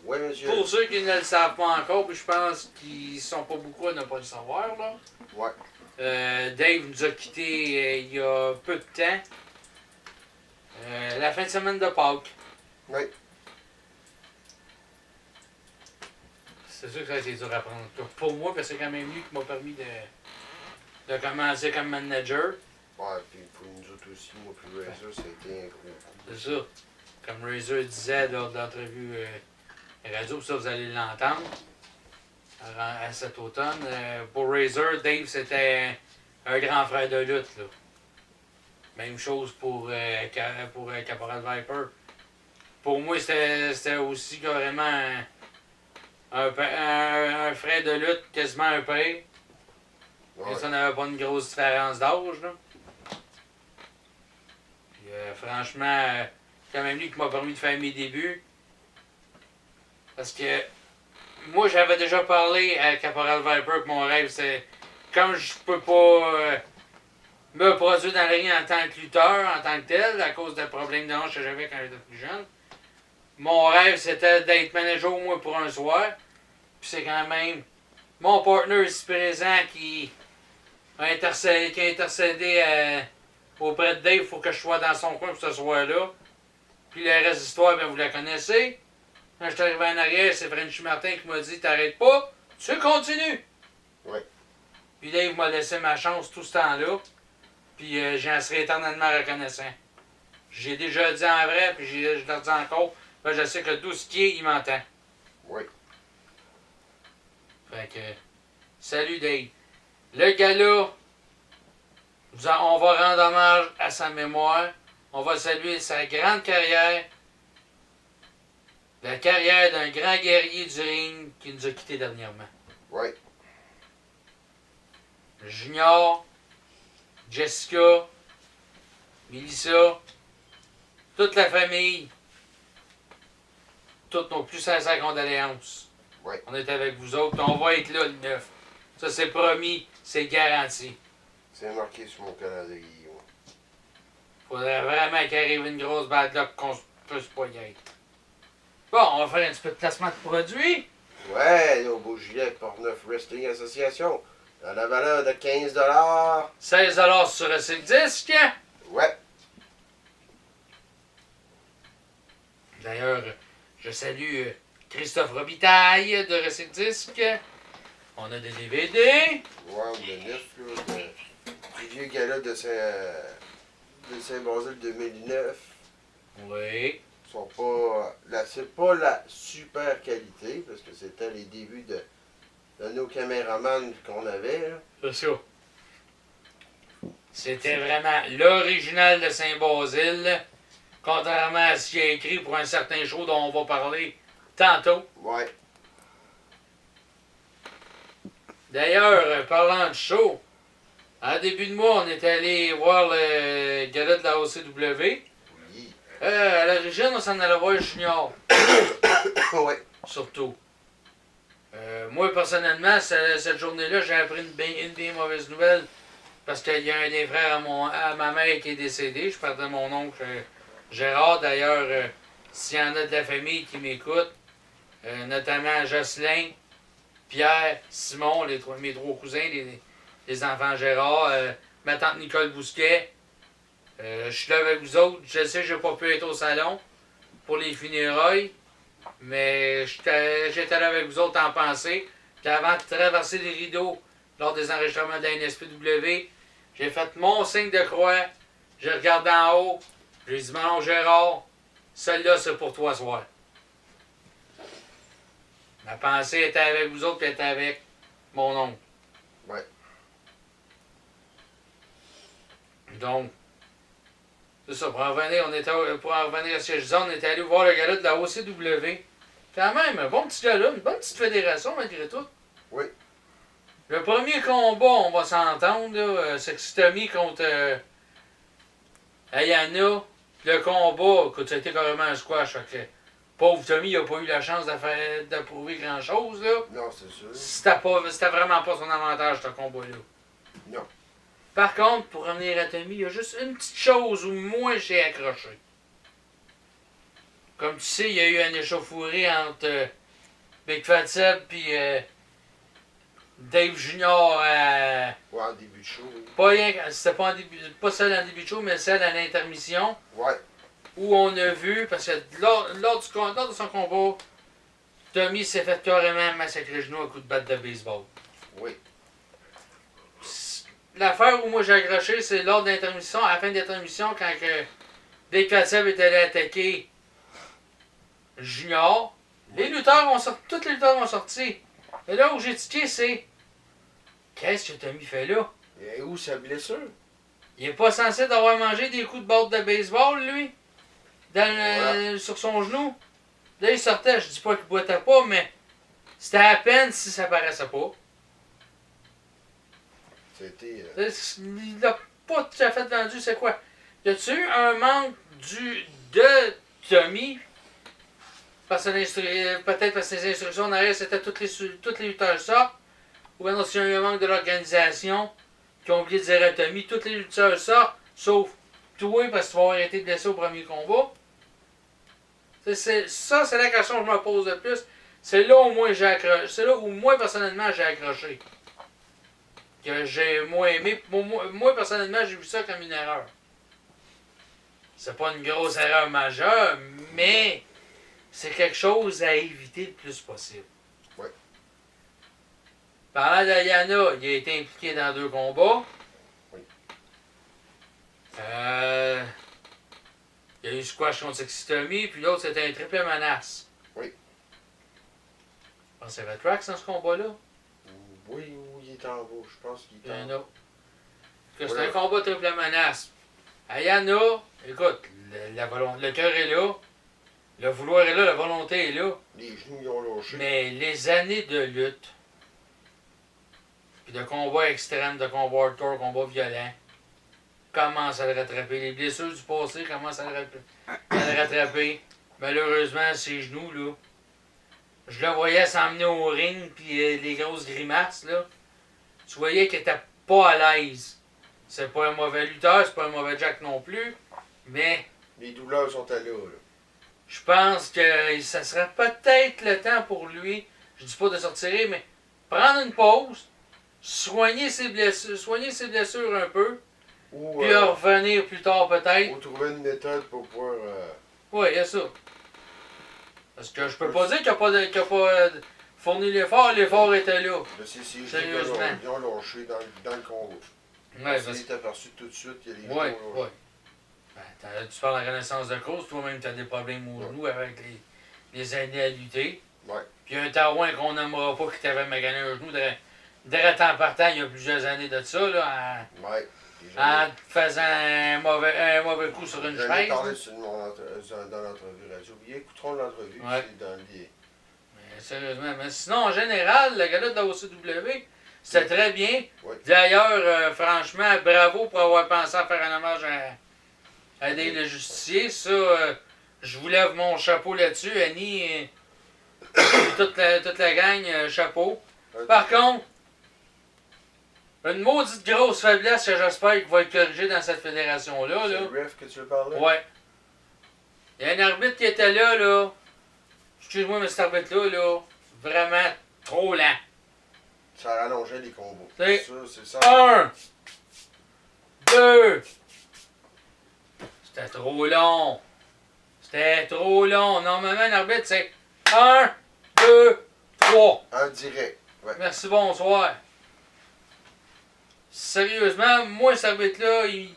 Ouais, monsieur. Pour ceux qui ne le savent pas encore, puis je pense qu'ils sont pas beaucoup à ne pas le savoir, là. Ouais. Dave nous a quittés il y a peu de temps. La fin de semaine de Pâques. Oui. C'est sûr que ça a été dur à prendre. Pour moi, parce que c'est quand même lui qui m'a permis de commencer comme manager. Ouais, puis pour nous autres aussi, moi puis Razor, ça a été un gros coup. C'est ça. Comme Razor disait lors de l'entrevue radio, ça vous allez l'entendre à cet automne. Pour Razor, Dave c'était un grand frère de lutte. Là. Même chose pour Caporal Viper. Pour moi, c'était aussi carrément un frère de lutte, quasiment un père. Ouais. Et ça n'avait pas une grosse différence d'âge. Là. Puis, franchement, c'est quand même lui qui m'a permis de faire mes débuts. Parce que moi, j'avais déjà parlé à Caporal Viper que mon rêve, c'est comme je peux pas me produire dans le ring en tant que lutteur, en tant que tel, à cause des problèmes de hanche que j'avais quand j'étais plus jeune. Mon rêve, c'était d'être manager au moins pour un soir. Puis c'est quand même mon partner ici présent qui a intercédé auprès de Dave pour que je sois dans son coin pour ce soir-là. Puis le reste de l'histoire, ben, vous la connaissez. Quand je suis arrivé en arrière, c'est Frenchy Martin qui m'a dit « T'arrêtes pas, tu continues! » Oui. Puis Dave m'a laissé ma chance tout ce temps-là. Puis j'en serai éternellement reconnaissant. J'ai déjà dit en vrai, puis je le dis encore. Ben, je sais que le Douskier, il m'entend. Oui. Fait que, salut Dave. Le gala On va rendre hommage à sa mémoire. On va saluer sa grande carrière. La carrière d'un grand guerrier du ring qui nous a quittés dernièrement. Oui. Junior, Jessica, Melissa, toute la famille, toutes nos plus sincères condoléances. Oui. On est avec vous autres, on va être là le 9. Ça c'est promis, c'est garanti. C'est marqué sur mon calendrier. Ouais. Faudrait vraiment qu'il arrive une grosse bad luck qu'on puisse pas y être. Bon, on va faire un petit peu de placement de produits. Ouais, nos beaux gilets Portneuf Wrestling Association. À la valeur de 15 16$ sur Recycle Disc. Ouais. D'ailleurs, je salue Christophe Robitaille de Recycle Disc. On a des DVD. Ouais, on a 9, là. Du vieux gala de Saint-Basile 2009. Oui. Sont pas. C'est pas la super qualité, parce que c'était les débuts de nos caméramans qu'on avait, là. C'est ça. C'était vraiment l'original de Saint-Basile, contrairement à ce qui est écrit pour un certain show dont on va parler tantôt. Ouais. D'ailleurs, parlant de show, en début de mois, on est allé voir le gala de la OCW. Oui. À l'origine, on s'en allait voir Junior, Ouais. surtout. Moi, personnellement, cette journée-là, j'ai appris une bien mauvaise nouvelle. Parce qu'il y a un des frères à ma mère qui est décédé. Je parle de mon oncle Gérard. D'ailleurs, s'il y en a de la famille qui m'écoute, notamment Jocelyn, Pierre, Simon, mes trois cousins, les enfants Gérard, ma tante Nicole Bousquet. Je suis là avec vous autres. Je sais que je n'ai pas pu être au salon pour les funérailles, mais j'étais là avec vous autres en pensée. Puis avant de traverser les rideaux lors des enregistrements de la NSPW, j'ai fait mon signe de croix, j'ai regardé en haut, j'ai dit, mon Gérard, celle-là c'est pour toi ce soir. Ma pensée était avec vous autres, puis était avec mon oncle. Ouais. Donc, c'est ça, pour en revenir à ce que je disais, on était allé voir le gala de la OCW. Quand même, un bon petit gala, une bonne petite fédération malgré tout. Oui. Le premier combat, on va s'entendre, là, c'est Tommy contre Ayana. Le combat, écoute, ça a été carrément un squash. Fait que, pauvre Tommy, il n'a pas eu la chance de prouver grand-chose. Là. Non, c'est sûr. C'était vraiment pas son avantage, ce combat-là. Non. Par contre, pour revenir à Tommy, il y a juste une petite chose où moi j'ai accroché. Comme tu sais, il y a eu un échauffouré entre Big Fat Seb et Dave Junior à. Ouais, en début de show. Oui. Pas rien, c'était pas celle en début de show, mais celle à l'intermission. Ouais. Où on a vu, parce que lors de son combat, Tommy s'est fait carrément massacrer le genou à coups de batte de baseball. Oui. L'affaire où moi j'ai accroché, c'est lors de l'intermission, à la fin de l'intermission, quand Dave Katsev est allé attaquer Junior, les lutteurs ont sorti, tous les lutteurs ont sorti. Et là où j'ai tiqué, c'est qu'est-ce que Tommy fait là? Et où sa blessure? Il est pas censé d'avoir mangé des coups de batte de baseball, lui, sur son genou. Là, il sortait, je dis pas qu'il boitait pas, mais c'était à peine si ça paraissait pas. C'était. Il l'a pas tout à fait vendu, c'est quoi? Y a-tu eu un manque de Tommy? Peut-être parce que les instructions en arrière, c'était toutes les lutteurs sortent. Ou bien s'il y a eu un manque de l'organisation, qui ont oublié de dire à Tommy, toutes les lutteurs sortent, sauf toi, parce que tu vas avoir été blessé au premier combat. Ça, c'est la question que je me pose le plus. C'est là où moi j'ai accroché. C'est là où moi, personnellement, j'ai accroché. Que j'ai moins aimé. Moi, personnellement, j'ai vu ça comme une erreur. C'est pas une grosse erreur majeure, mais c'est quelque chose à éviter le plus possible. Ouais. Parlant d'Ayana, il a été impliqué dans 2 combats. Oui. Il y a eu squash contre Sexitomy, puis l'autre c'était un triple menace. Oui. Je pense qu'il y avait Trax dans ce combat-là. Oui, il est en bas. Je pense qu'il est Il y a en un bas. autre. que c'est Voilà. un combat triple menace. Il y en a, écoute, le cœur est là, le vouloir est là, la volonté est là, Les genoux, ils ont lâché. mais les années de lutte, puis de combat extrême, de combat hardcore, combat violent, commencent à le rattraper. Les blessures du passé commencent à le rattraper. Malheureusement, ses genoux, là, je le voyais s'emmener au ring, puis les grosses grimaces, là, tu voyais qu'il était pas à l'aise. C'est pas un mauvais lutteur, c'est pas un mauvais Jack non plus, mais Les douleurs sont à là. je pense que ça serait peut-être le temps pour lui, je dis pas de se retirer, mais prendre une pause, soigner ses blessures un peu, Ou, puis revenir plus tard peut-être. ou trouver une méthode pour pouvoir. Oui, il y a ça. Parce que je peux pas dire qu'il n'a pas fourni l'effort était là. de ses genoux, Sérieusement. ils ont lâché dans le combat. Ouais, Il est aperçu tout de suite, il y a les genoux ouais, lâchés. ouais. Ben, tu parles de la renaissance de cause, toi-même tu as des problèmes aux genoux avec les années à lutter. Ouais. Puis un tarouin qu'on n'aimera pas qui t'avait magané un genou direct en partant il y a plusieurs années de ça, là, Ouais. en te faisant un mauvais coup sur une J'en ai chaise. parlé là. dans l'entrevue radio. Ils écouteront l'entrevue, Ouais. c'est dans les. Mais sérieusement, mais sinon en général, le gars-là de la OCW, c'était très bien. Oui. D'ailleurs, franchement, bravo pour avoir pensé à faire un hommage à Dave le Justicier. Ça, je vous lève mon chapeau là-dessus. Annie, toute la gang, chapeau. Par contre, une maudite grosse faiblesse que j'espère qu'il va être corrigée dans cette fédération-là. C'est Là. le ref que tu veux parler? Ouais. Il y a un arbitre qui était là. Excuse-moi, mais cet arbitre-là, là, vraiment trop lent. Ça rallongeait les combos. C'est- Ça, c'est ça. 1, 2. C'était trop long. C'était trop long. Normalement, un arbitre, c'est 1, 2, 3. En direct. Ouais. Merci, bonsoir. Sérieusement, moi, cet arbitre-là, il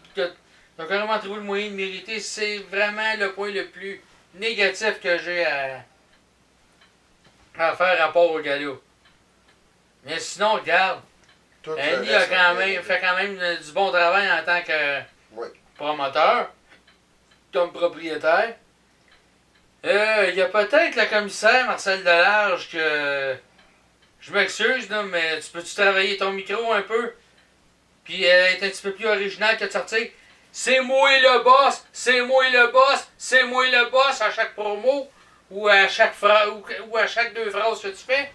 a carrément trouvé le moyen de mériter. C'est vraiment le point le plus négatif que j'ai à faire rapport au gars-là. Mais sinon, regarde, Tout le Annie reste, fait quand même du bon travail en tant que Oui. promoteur, comme propriétaire. Il y a peut-être le commissaire Marcel Delarge que. Je m'excuse, là, mais tu peux-tu travailler ton micro un peu? Puis être un petit peu plus original que de sortir. C'est moi le boss! C'est moi le boss! C'est moi le boss à chaque promo ou à chaque ou à chaque 2 phrases que tu fais.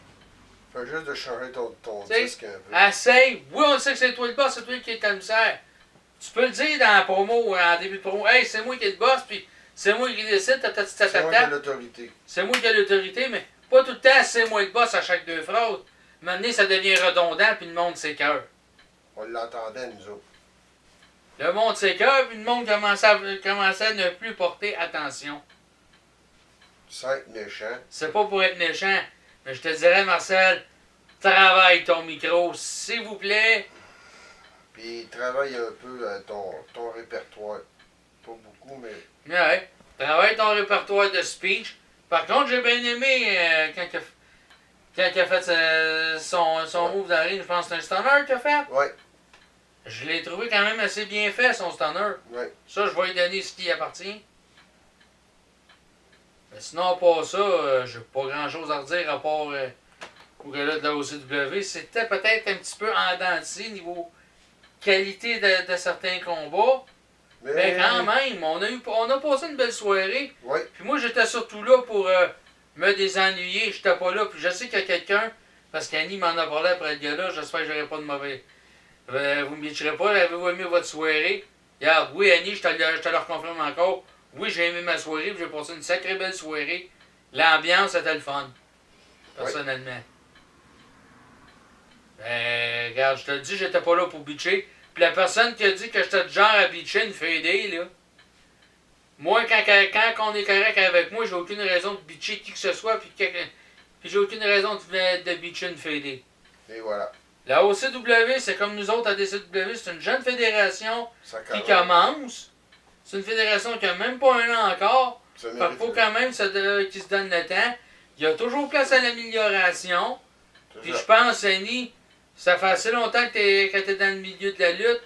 Fais juste de changer ton T'sais, disque un peu. Essaye. Oui, on sait que c'est toi le boss, c'est toi qui es le commissaire. Tu peux le dire dans la promo, en début de promo. Hey, c'est moi qui est le boss, puis c'est moi qui décide, C'est moi qui ai l'autorité. C'est moi qui ai l'autorité, mais pas tout le temps, c'est moi le boss à chaque 2 phrases. Maintenant, ça devient redondant, puis le monde s'écoeure. On l'entendait, nous autres. Le monde s'écoeure, puis le monde commence à ne plus porter attention. Sans être méchant. C'est pas pour être méchant, mais je te dirais, Marcel, travaille ton micro, s'il vous plaît. Puis travaille un peu ton répertoire. Pas beaucoup, mais. Ouais, travaille ton répertoire de speech. Par contre, j'ai bien aimé quand il a fait son move dans le ring, je pense que c'est un stunner qu'il a fait. Ouais. Je l'ai trouvé quand même assez bien fait, son stunner. Ouais. Ça, je vais lui donner ce qui appartient. Mais sinon, pas ça, j'ai pas grand chose à redire à part au gars-là de la OCW. C'était peut-être un petit peu en dents de scie niveau qualité de certains combats. Mais quand même, on a passé une belle soirée. Ouais. Puis moi, j'étais surtout là pour me désennuyer. J'étais pas là. Puis je sais qu'il y a quelqu'un, parce qu'Annie m'en a parlé après le gars-là, j'espère que j'aurai pas de mauvais. Vous me bitcherez pas, avez-vous aimé votre soirée? Regarde, oui, Annie, je te le reconfirme encore. Oui, j'ai aimé ma soirée, puis j'ai passé une sacrée belle soirée. L'ambiance était le fun. Personnellement. Ben, regarde, je te le dis, j'étais pas là pour bitcher. Puis la personne qui a dit que j'étais du genre à bitcher une fêlée, là. Moi, quand on est correct avec moi, j'ai aucune raison de bitcher qui que ce soit, puis j'ai aucune raison de bitcher une fêlée. Et voilà. La OCW, c'est comme nous autres à DCW, c'est une jeune fédération Ça qui commence. C'est une fédération qui n'a même pas un an encore. Ça Fait mérite qu'il faut quand même qu'ils se donnent le temps. Il y a toujours place à l'amélioration. C'est Puis ça. je pense, Annie, ça fait assez longtemps que t'es dans le milieu de la lutte.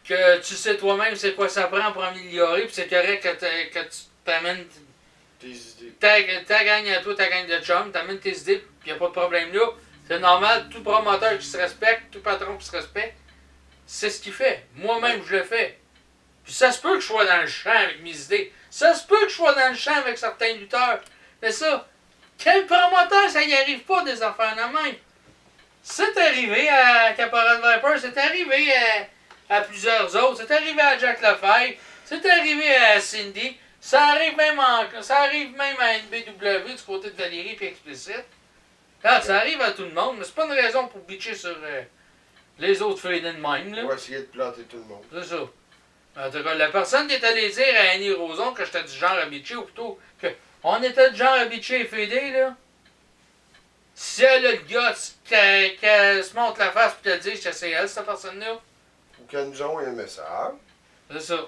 que tu sais toi-même c'est quoi ça prend pour améliorer, puis c'est correct que tu t'amènes Tes idées. ta gang à toi, ta gang de chum, t'amènes tes idées, puis y a pas de problème là. C'est normal, tout promoteur qui se respecte, tout patron qui se respecte, c'est ce qu'il fait. Moi-même, je le fais. Puis ça se peut que je sois dans le champ avec mes idées. Ça se peut que je sois dans le champ avec certains lutteurs. Mais ça, quel promoteur, ça y arrive pas des affaires de même? C'est arrivé à Caporal Viper, c'est arrivé à plusieurs autres, c'est arrivé à Jack Lefebvre, c'est arrivé à Cindy, ça arrive même à NBW du côté de Valérie et Explicit. Ah, ça arrive à tout le monde, mais c'est pas une raison pour bitcher sur les autres feuilles de même. Là. On va essayer de planter tout le monde. C'est ça. En tout cas, la personne qui est allée dire à Annie Roson que j'étais du genre à bitcher, ou plutôt qu'on était du genre à bitcher et faider, là. Si elle a le guts qu'elle se montre la face et te dire que c'est elle, cette personne-là. Ou qu'elle nous envoie un message. C'est ça.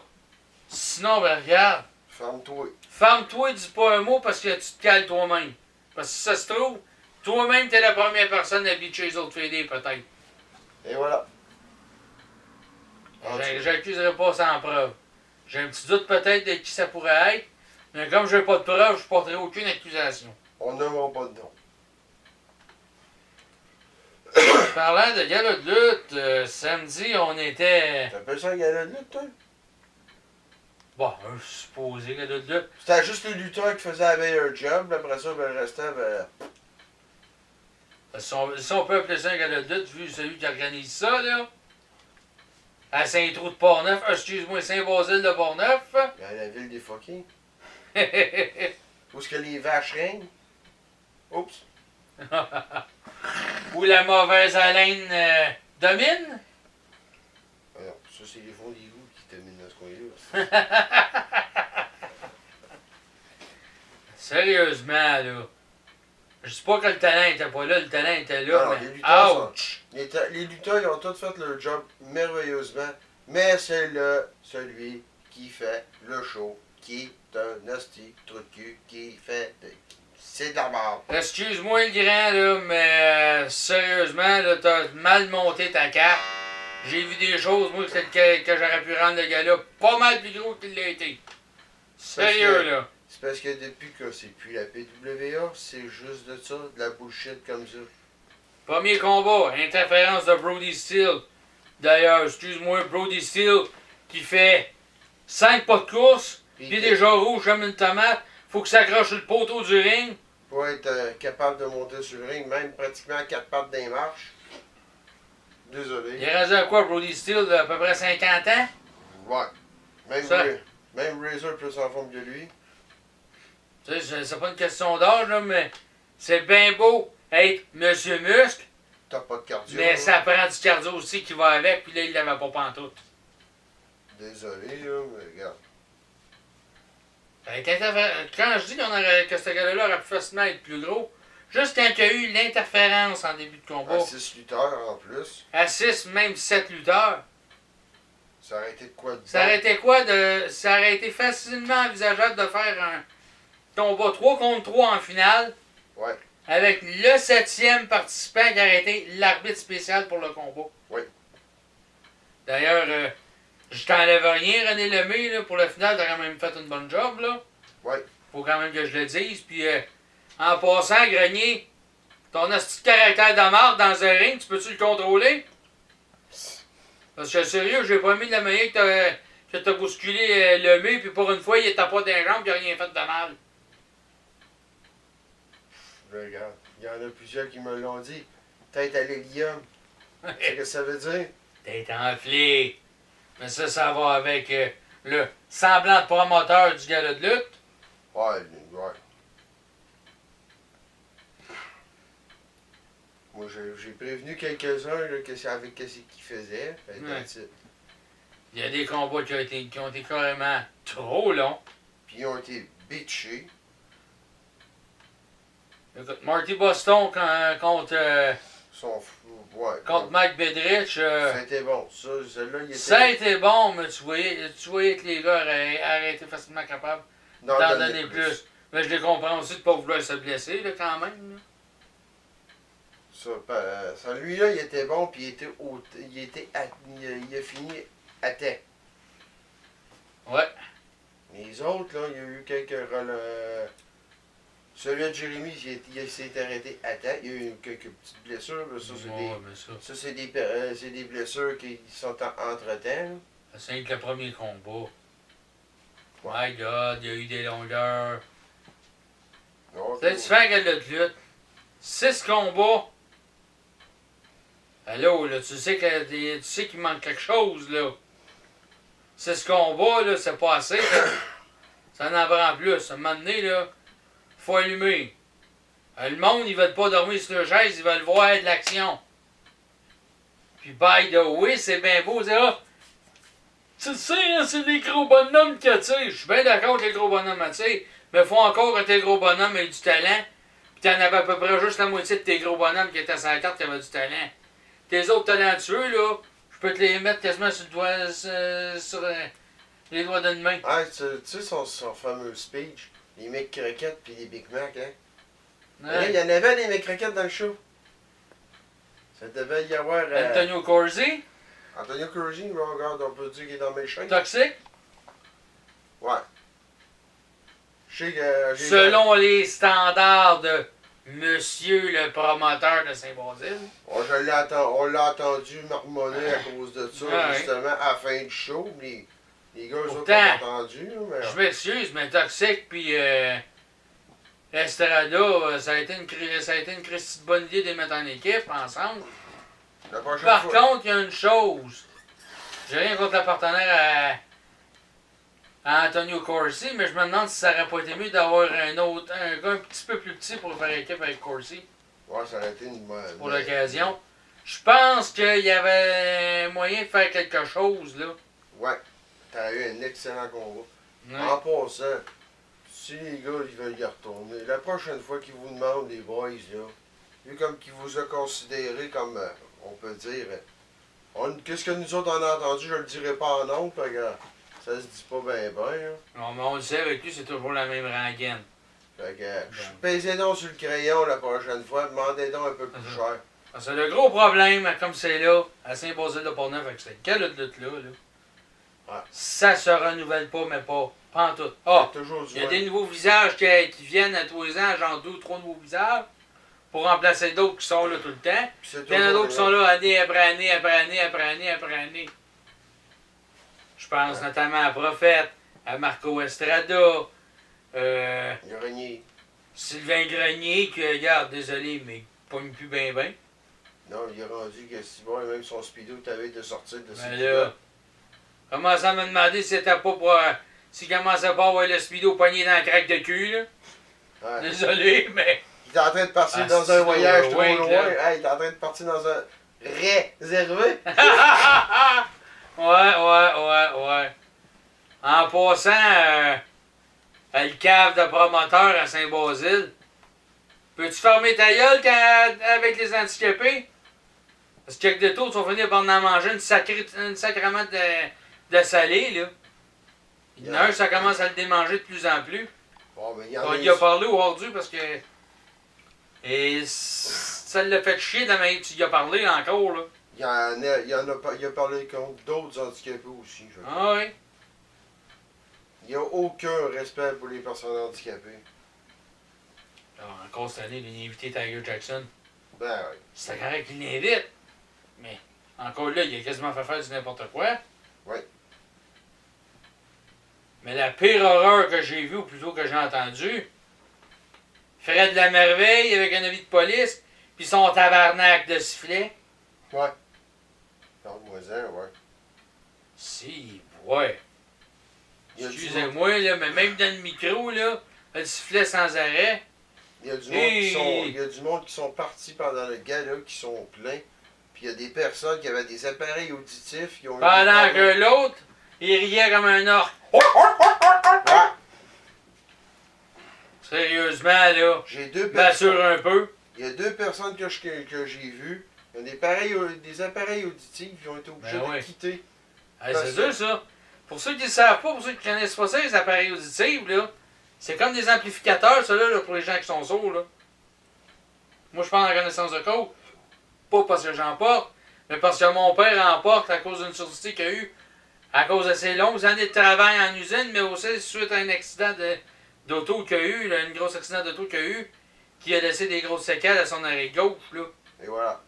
Sinon, ben regarde. Ferme-toi. Ferme-toi et dis pas un mot parce que tu te cales toi-même. Parce que si ça se trouve, toi-même t'es la première personne à bitcher les autres faider, peut-être. Et voilà. J'accuserai pas sans preuve. J'ai un petit doute peut-être de qui ça pourrait être, mais comme j'ai pas de preuve, je porterai aucune accusation. On n'aura pas de nom. Parlant de gala de lutte, samedi, on était... T'appelles ça un gala de lutte, toi? Bon, un supposé gala de lutte. C'était juste le lutteur qui faisait la meilleure job, après ça, ben, le restant, ben... Si on peut appeler ça un gala de lutte, vu celui qui organise ça, là. À Saint-Trou de Portneuf, excuse-moi, Saint-Basile de Portneuf. Il y a la ville des fucking. Où est-ce que les vaches règnent? Oups. Où la mauvaise haleine domine. Ah non, ça, c'est les fonds d'égout qui dominent dans ce coin-là. Sérieusement, là. Je dis pas que le talent était pas là, le talent était là, Non, mais les lutteurs ouch! Les lutteurs, ils ont tous fait leur job merveilleusement, mais c'est là celui qui fait le show, qui est un hostie trou de cul, qui fait... C'est de la merde. Excuse-moi le grand, là, mais sérieusement, là, t'as mal monté ta carte. J'ai vu des choses, moi, que j'aurais pu rendre le gars-là pas mal plus gros qu'il l'a été. Sérieux, là. C'est parce que depuis que c'est plus la PWA, c'est juste de ça, de la bullshit comme ça. Premier combat, interférence de Brody Steele. D'ailleurs, excuse-moi, Brody Steele qui fait 5 pas de course, puis déjà rouge comme une tomate, faut que ça accroche le poteau du ring. Pour être capable de monter sur le ring, même pratiquement à 4 pattes des marches. Désolé. Il est rendu à quoi, Brody Steele, à peu près 50 ans? Ouais. Même Razor est plus en forme que lui. Tu sais, c'est pas une question d'âge, là, mais c'est bien beau être Monsieur Muscle, T'as pas de cardio. mais hein? ça prend du cardio aussi qui va avec, puis là, il l'avait pas pantoute. Désolé, là, mais regarde. Quand je dis que ce gars-là aurait pu facilement être plus gros, juste quand il y a eu l'interférence en début de combat, À 6 lutteurs en plus, à 6, même 7 lutteurs, ça aurait été de quoi de ça aurait été quoi de. Ça aurait été facilement envisageable de faire un combat 3 contre 3 en finale. Ouais. Avec le 7e participant qui aurait été l'arbitre spécial pour le combat. Oui. D'ailleurs, je t'enlève rien, René Lemay, là, pour le final, t'as quand même fait une bonne job, là. Ouais. Faut quand même que je le dise. Puis, en passant, Grenier, ton asti de caractère de marde dans un ring, tu peux-tu le contrôler? Parce que sérieux, j'ai pas mis de la manière que t'as bousculé Lemay, puis pour une fois, il était pas dans les jambes, il a rien fait de mal. Regarde, il y en a plusieurs qui me l'ont dit. Tête à l'hélium. C'est ce que ça veut dire? T'es enflé. Mais ça va avec le semblant de promoteur du gala de lutte. Ouais. Moi, j'ai prévenu quelques-uns là, que c'est avec qu'est-ce qu'ils faisaient. Ouais. Il y a des combats qui ont été carrément trop longs. Puis ils ont été bitchés. Écoute, Marty Boston contre Ouais. Mike Bedrich. Ça a été bon. Celui-là, il était... Ça a été bon, mais tu voyais que les gars auraient été facilement capables d'en donner plus. Mais je les comprends aussi de ne pas vouloir se blesser, là, quand même. Là. Celui-là, il était bon, puis il a fini attends. Ouais. Les autres, là, il y a eu quelques celui de Jérémy, il s'est arrêté à temps. Il y a eu quelques petites blessures. Là. Ça, c'est c'est des blessures qui sont en entre-temps. C'est que le premier combat. My God, il y a eu des longueurs. Tu fais un gars de lutte. 6 combats. Allô, là, tu sais qu'il manque quelque chose, là. 6 combats, là, c'est pas assez, là. Ça en prend plus. À un moment donné, là, faut allumer. Le monde, ils veulent pas dormir sur leur chaise, ils veulent voir de l'action. Puis, by the way, c'est bien beau, c'est là. Tu le sais, hein, c'est les gros bonhommes qui attirent. Je suis bien d'accord que les gros bonhommes attirent, mais faut encore que tes gros bonhommes aient du talent. Puis t'en avais à peu près juste la moitié de tes gros bonhommes qui étaient sur la carte qui avaient du talent. Tes autres talentueux, là, je peux te les mettre quasiment sur le doigt, sur les doigts d'une main. Ah, tu sais son fameux speech, les mecs croquettes pis les Big Mac, hein? Ouais. Il y en avait des mecs croquettes dans le show. Ça devait y avoir. Antonio Corsi, Antonio Corsi, regarde, on peut dire qu'il est dans mes chaînes. Toxic, Ouais. Je sais que. selon les standards de Monsieur le promoteur de Saint-Basile. On l'a entendu marmonner à cause de ça, Ouais. justement, à la fin du show. Les gars, eux autres, Pourtant, ont pas entendu. Mais... Je m'excuse, mais Toxic puis Estrada, ça a été une Christie de bonne idée de les mettre en équipe ensemble. La prochaine Par fois. contre, il y a une chose. J'ai rien contre le partenaire à Antonio Corsi, mais je me demande si ça aurait pas été mieux d'avoir un gars un petit peu plus petit pour faire équipe avec Corsi Ouais, ça aurait été une pour l'occasion. Je pense qu'il y avait moyen de faire quelque chose, là. Ouais. T'as eu un excellent combat. Ouais. En passant, si les gars ils veulent y retourner, la prochaine fois qu'ils vous demandent, les boys, là, vu comme qu'ils vous a considéré comme, on peut dire, qu'est-ce que nous autres on a entendu, je le dirai pas en nom, parce que ça se dit pas bien bien. Non, mais on le sait, avec lui, c'est toujours la même rengaine. Fait que, pesez donc sur le crayon la prochaine fois, demandez donc un peu plus cher. Parce que le gros problème, comme c'est là, à Saint-Basile-de-Portneuf, avec cette calotte là, Ouais. ça se renouvelle pas, mais pas en tout. Ah, C'est toujours du il y a vent. des nouveaux visages qui viennent à tous les ans, genre 2 ou 3 nouveaux visages, pour remplacer d'autres qui sont là tout le temps. Puis c'est Puis il y en a toujours d'autres qui sont là année après année, après année, après année, après année. Je pense notamment à Prophète, à Marco Estrada, Il a régné. Sylvain Grenier, qui, regarde, désolé, mais il pogne plus bien ben. Non, il a rendu que si bon, même son speedo t'avait de sortir de Mais ce là, commence à me demander si c'était pas pour. S'il commençait pas à avoir le speedo pogné dans la craque de cul, là. Ouais. Désolé, mais. Il est en train de partir Ah, dans c'est un voyage trop overweight, loin. là. Hey, il est en train de partir dans un réservé. Ouais. En passant, le cave de promoteur à Saint-Basile, peux-tu fermer ta gueule avec les handicapés? Parce que de tôt, tu vas finir par en manger une sacrement de salé, là. Il y en a un, ça commence à le démanger de plus en plus. Bon, mais il y en On a y a parlé aujourd'hui parce que. Et ça l'a fait chier de manière que tu y as parlé encore, là. il a parlé contre d'autres handicapés aussi. Je crois. Ah oui. Il n'y a aucun respect pour les personnes handicapées. Alors, encore cette année, il a invité Tiger Jackson. Ben oui. C'est correct qu'il l'invite. Mais encore là, il a quasiment fait faire du n'importe quoi. Oui. Mais la pire horreur que j'ai vue, ou plutôt que j'ai entendue, Fred la Merveille avec un avis de police, puis son tabarnak de sifflet. Ouais. Parle-moi-en, ouais. Si, ouais. Il y a du monde- Excusez-moi, là, mais même dans le micro, là, elle sifflait sans arrêt. il y a du monde Hey! qui sont, il y a du monde qui sont partis pendant le gala, qui sont pleins. Puis il y a des personnes qui avaient des appareils auditifs qui ont eu des Pendant problèmes. que l'autre, il riait comme un orque. Ouais. Sérieusement, là, J'ai deux m'assure personnes. un peu. Il y a deux personnes que j'ai vues. Ils ont des appareils auditifs qui ont été obligés Ben de ouais. quitter. Hey, c'est sûr, ça. Pour ceux qui ne savent pas, pour ceux qui ne connaissent pas ça, les appareils auditifs, là, c'est comme des amplificateurs, ça, là, pour les gens qui sont sourds, là. Moi, je parle en connaissance de cause. Pas parce que j'en porte, mais parce que mon père en porte à cause d'une surdité qu'il a eu À cause de ses longues années de travail en usine, mais aussi suite à un accident d'auto qu'il y a eu, là, un gros accident d'auto qu'il y a eu, qui a laissé des grosses séquelles à son oreille gauche. Là. Et voilà.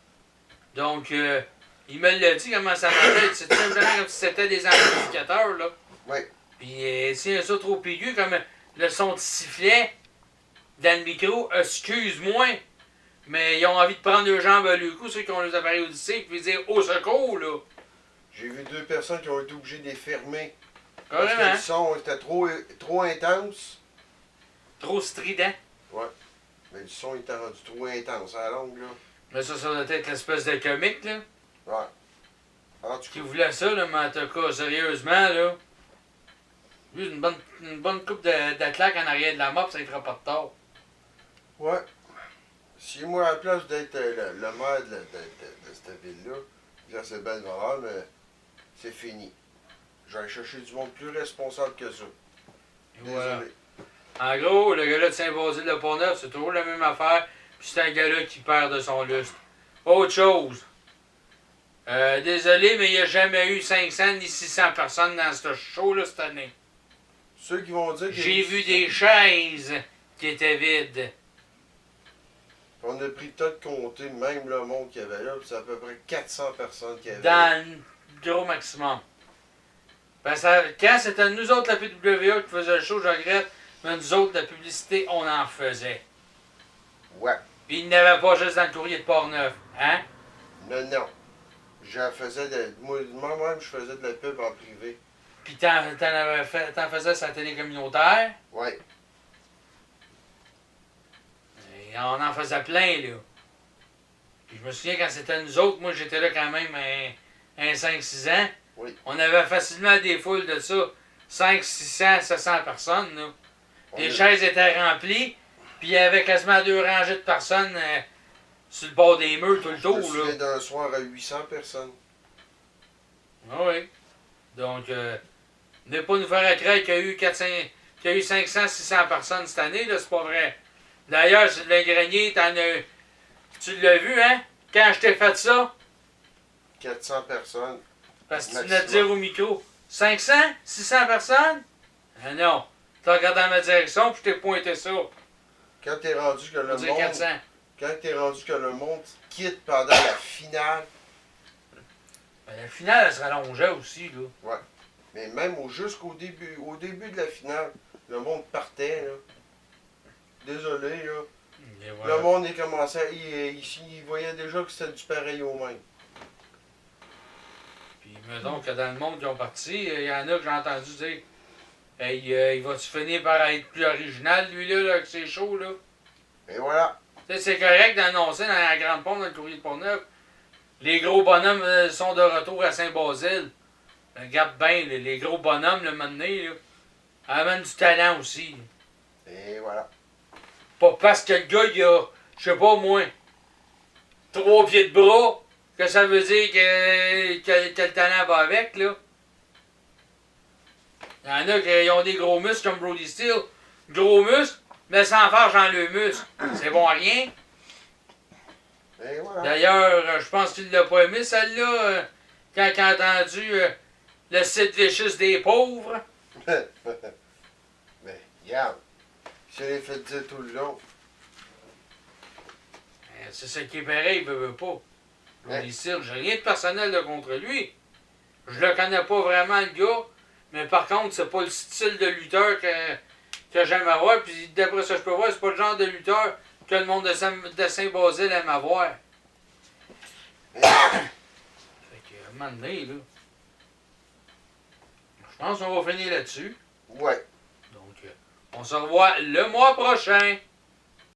Donc, il me l'a dit comment ça marchait. C'est tout simplement comme si c'était des amplificateurs. Là. Oui. Puis, si un son trop aigu, comme le son de sifflet dans le micro, excuse-moi, mais ils ont envie de prendre leurs jambes à le cou, ceux qui ont les appareils auditifs, puis dire au secours, là. J'ai vu 2 personnes qui ont été obligées de les fermer. Parce que Carrément. le son était trop intense. Trop strident. Ouais. Mais le son était rendu trop intense à la longue, là. Mais ça doit être l'espèce de comique, là. Ouais. En tout Qui cas, voulait ça, là, mais en tout cas, sérieusement, là. Juste une bonne coupe de claque en arrière de la mop, ça ne fera pas de tort. ouais. Si moi, à la place d'être le maire de cette ville-là, j'ai assez belle valeur, mais c'est fini. J'allais chercher du monde plus responsable que ça. Et voilà. Désolé. En gros, le gars-là de Saint-Basile-de-Pont-Neuf, c'est toujours la même affaire, puis c'est un gars-là qui perd de son lustre. Autre chose. Désolé, mais il n'y a jamais eu 500 ni 600 personnes dans ce show-là cette année. Ceux qui vont dire que J'ai vu des chaises qui étaient vides. on a pris le temps de compter même le monde qu'il y avait là, puis c'est à peu près 400 personnes qui avaient. Dans le gros maximum. Parce que quand c'était nous autres, la PWA, qui faisait le show, je regrette, mais nous autres, la publicité, on en faisait. Ouais. Puis il n'y en avait pas juste dans le courrier de Port-Neuf. Hein? Non, non. J'en faisais moi-même, je faisais de la pub en privé. Puis t'en faisais sur la télé communautaire. Ouais. Et on en faisait plein, là. Puis je me souviens quand c'était nous autres, moi j'étais là quand même un 5-6 ans. Oui. On avait facilement des foules de ça. 5, 600, 700 personnes, là. Les chaises étaient remplies, puis il y avait quasiment 2 rangées de personnes sur le bord des murs tout le Je tour, me là. souviens d'un soir à 800 personnes. Ah oui. Donc, ne pas nous faire croire qu'il y a eu 500, 600 personnes cette année, là, c'est pas vrai. D'ailleurs, sur le grenier, tu l'as vu, hein? Quand je t'ai fait ça, 400 personnes. parce que tu venais de dire au micro, 500, 600 personnes? Ah non. Tu as regardé dans ma direction, puis je t'ai pointé ça. Quand t'es rendu que Je le dire monde. 400. Quand t'es rendu que le monde quitte pendant la finale. Ben, la finale, elle se rallongeait aussi, là. Ouais. Mais même jusqu'au début, de la finale, le monde partait, là. Désolé, là. Et voilà. Le monde, il commençait, il voyait déjà que c'était du pareil au même. Puis, mettons que dans le monde qui ont parti, il y en a que j'ai entendu dire hey, il va-tu finir par être plus original, lui-là, avec ses shows, là? Et voilà. Tu sais, c'est correct d'annoncer dans la Grande Pompe, dans le courrier de Pont-Neuf. Les gros bonhommes sont de retour à Saint-Basile. Regarde bien, les gros bonhommes, le moment donné, là, amènent du talent aussi. Et voilà. Pas parce que le gars, il a, je sais pas moi, 3 pieds de bras, que ça veut dire que le talent va avec, là. Il y en a qui ont des gros muscles comme Brody Steele. Gros muscles, mais sans faire dans le muscle. C'est bon à rien. Et voilà. D'ailleurs, je pense qu'il l'a pas aimé, celle-là, quand il a entendu le site Vicious des pauvres. Mais, regarde. Je l'ai fait dire tout le long. C'est ce qui est pareil, il veut pas. Brody Steele, j'ai rien de personnel de contre lui. Je le connais pas vraiment, le gars. Mais par contre, c'est pas le style de lutteur que j'aime avoir. Puis d'après ça, je peux voir, c'est pas le genre de lutteur que le monde de Saint-Basile aime avoir. Fait que, à un moment donné, là, je pense qu'on va finir là-dessus. Ouais. Donc, on se revoit le mois prochain.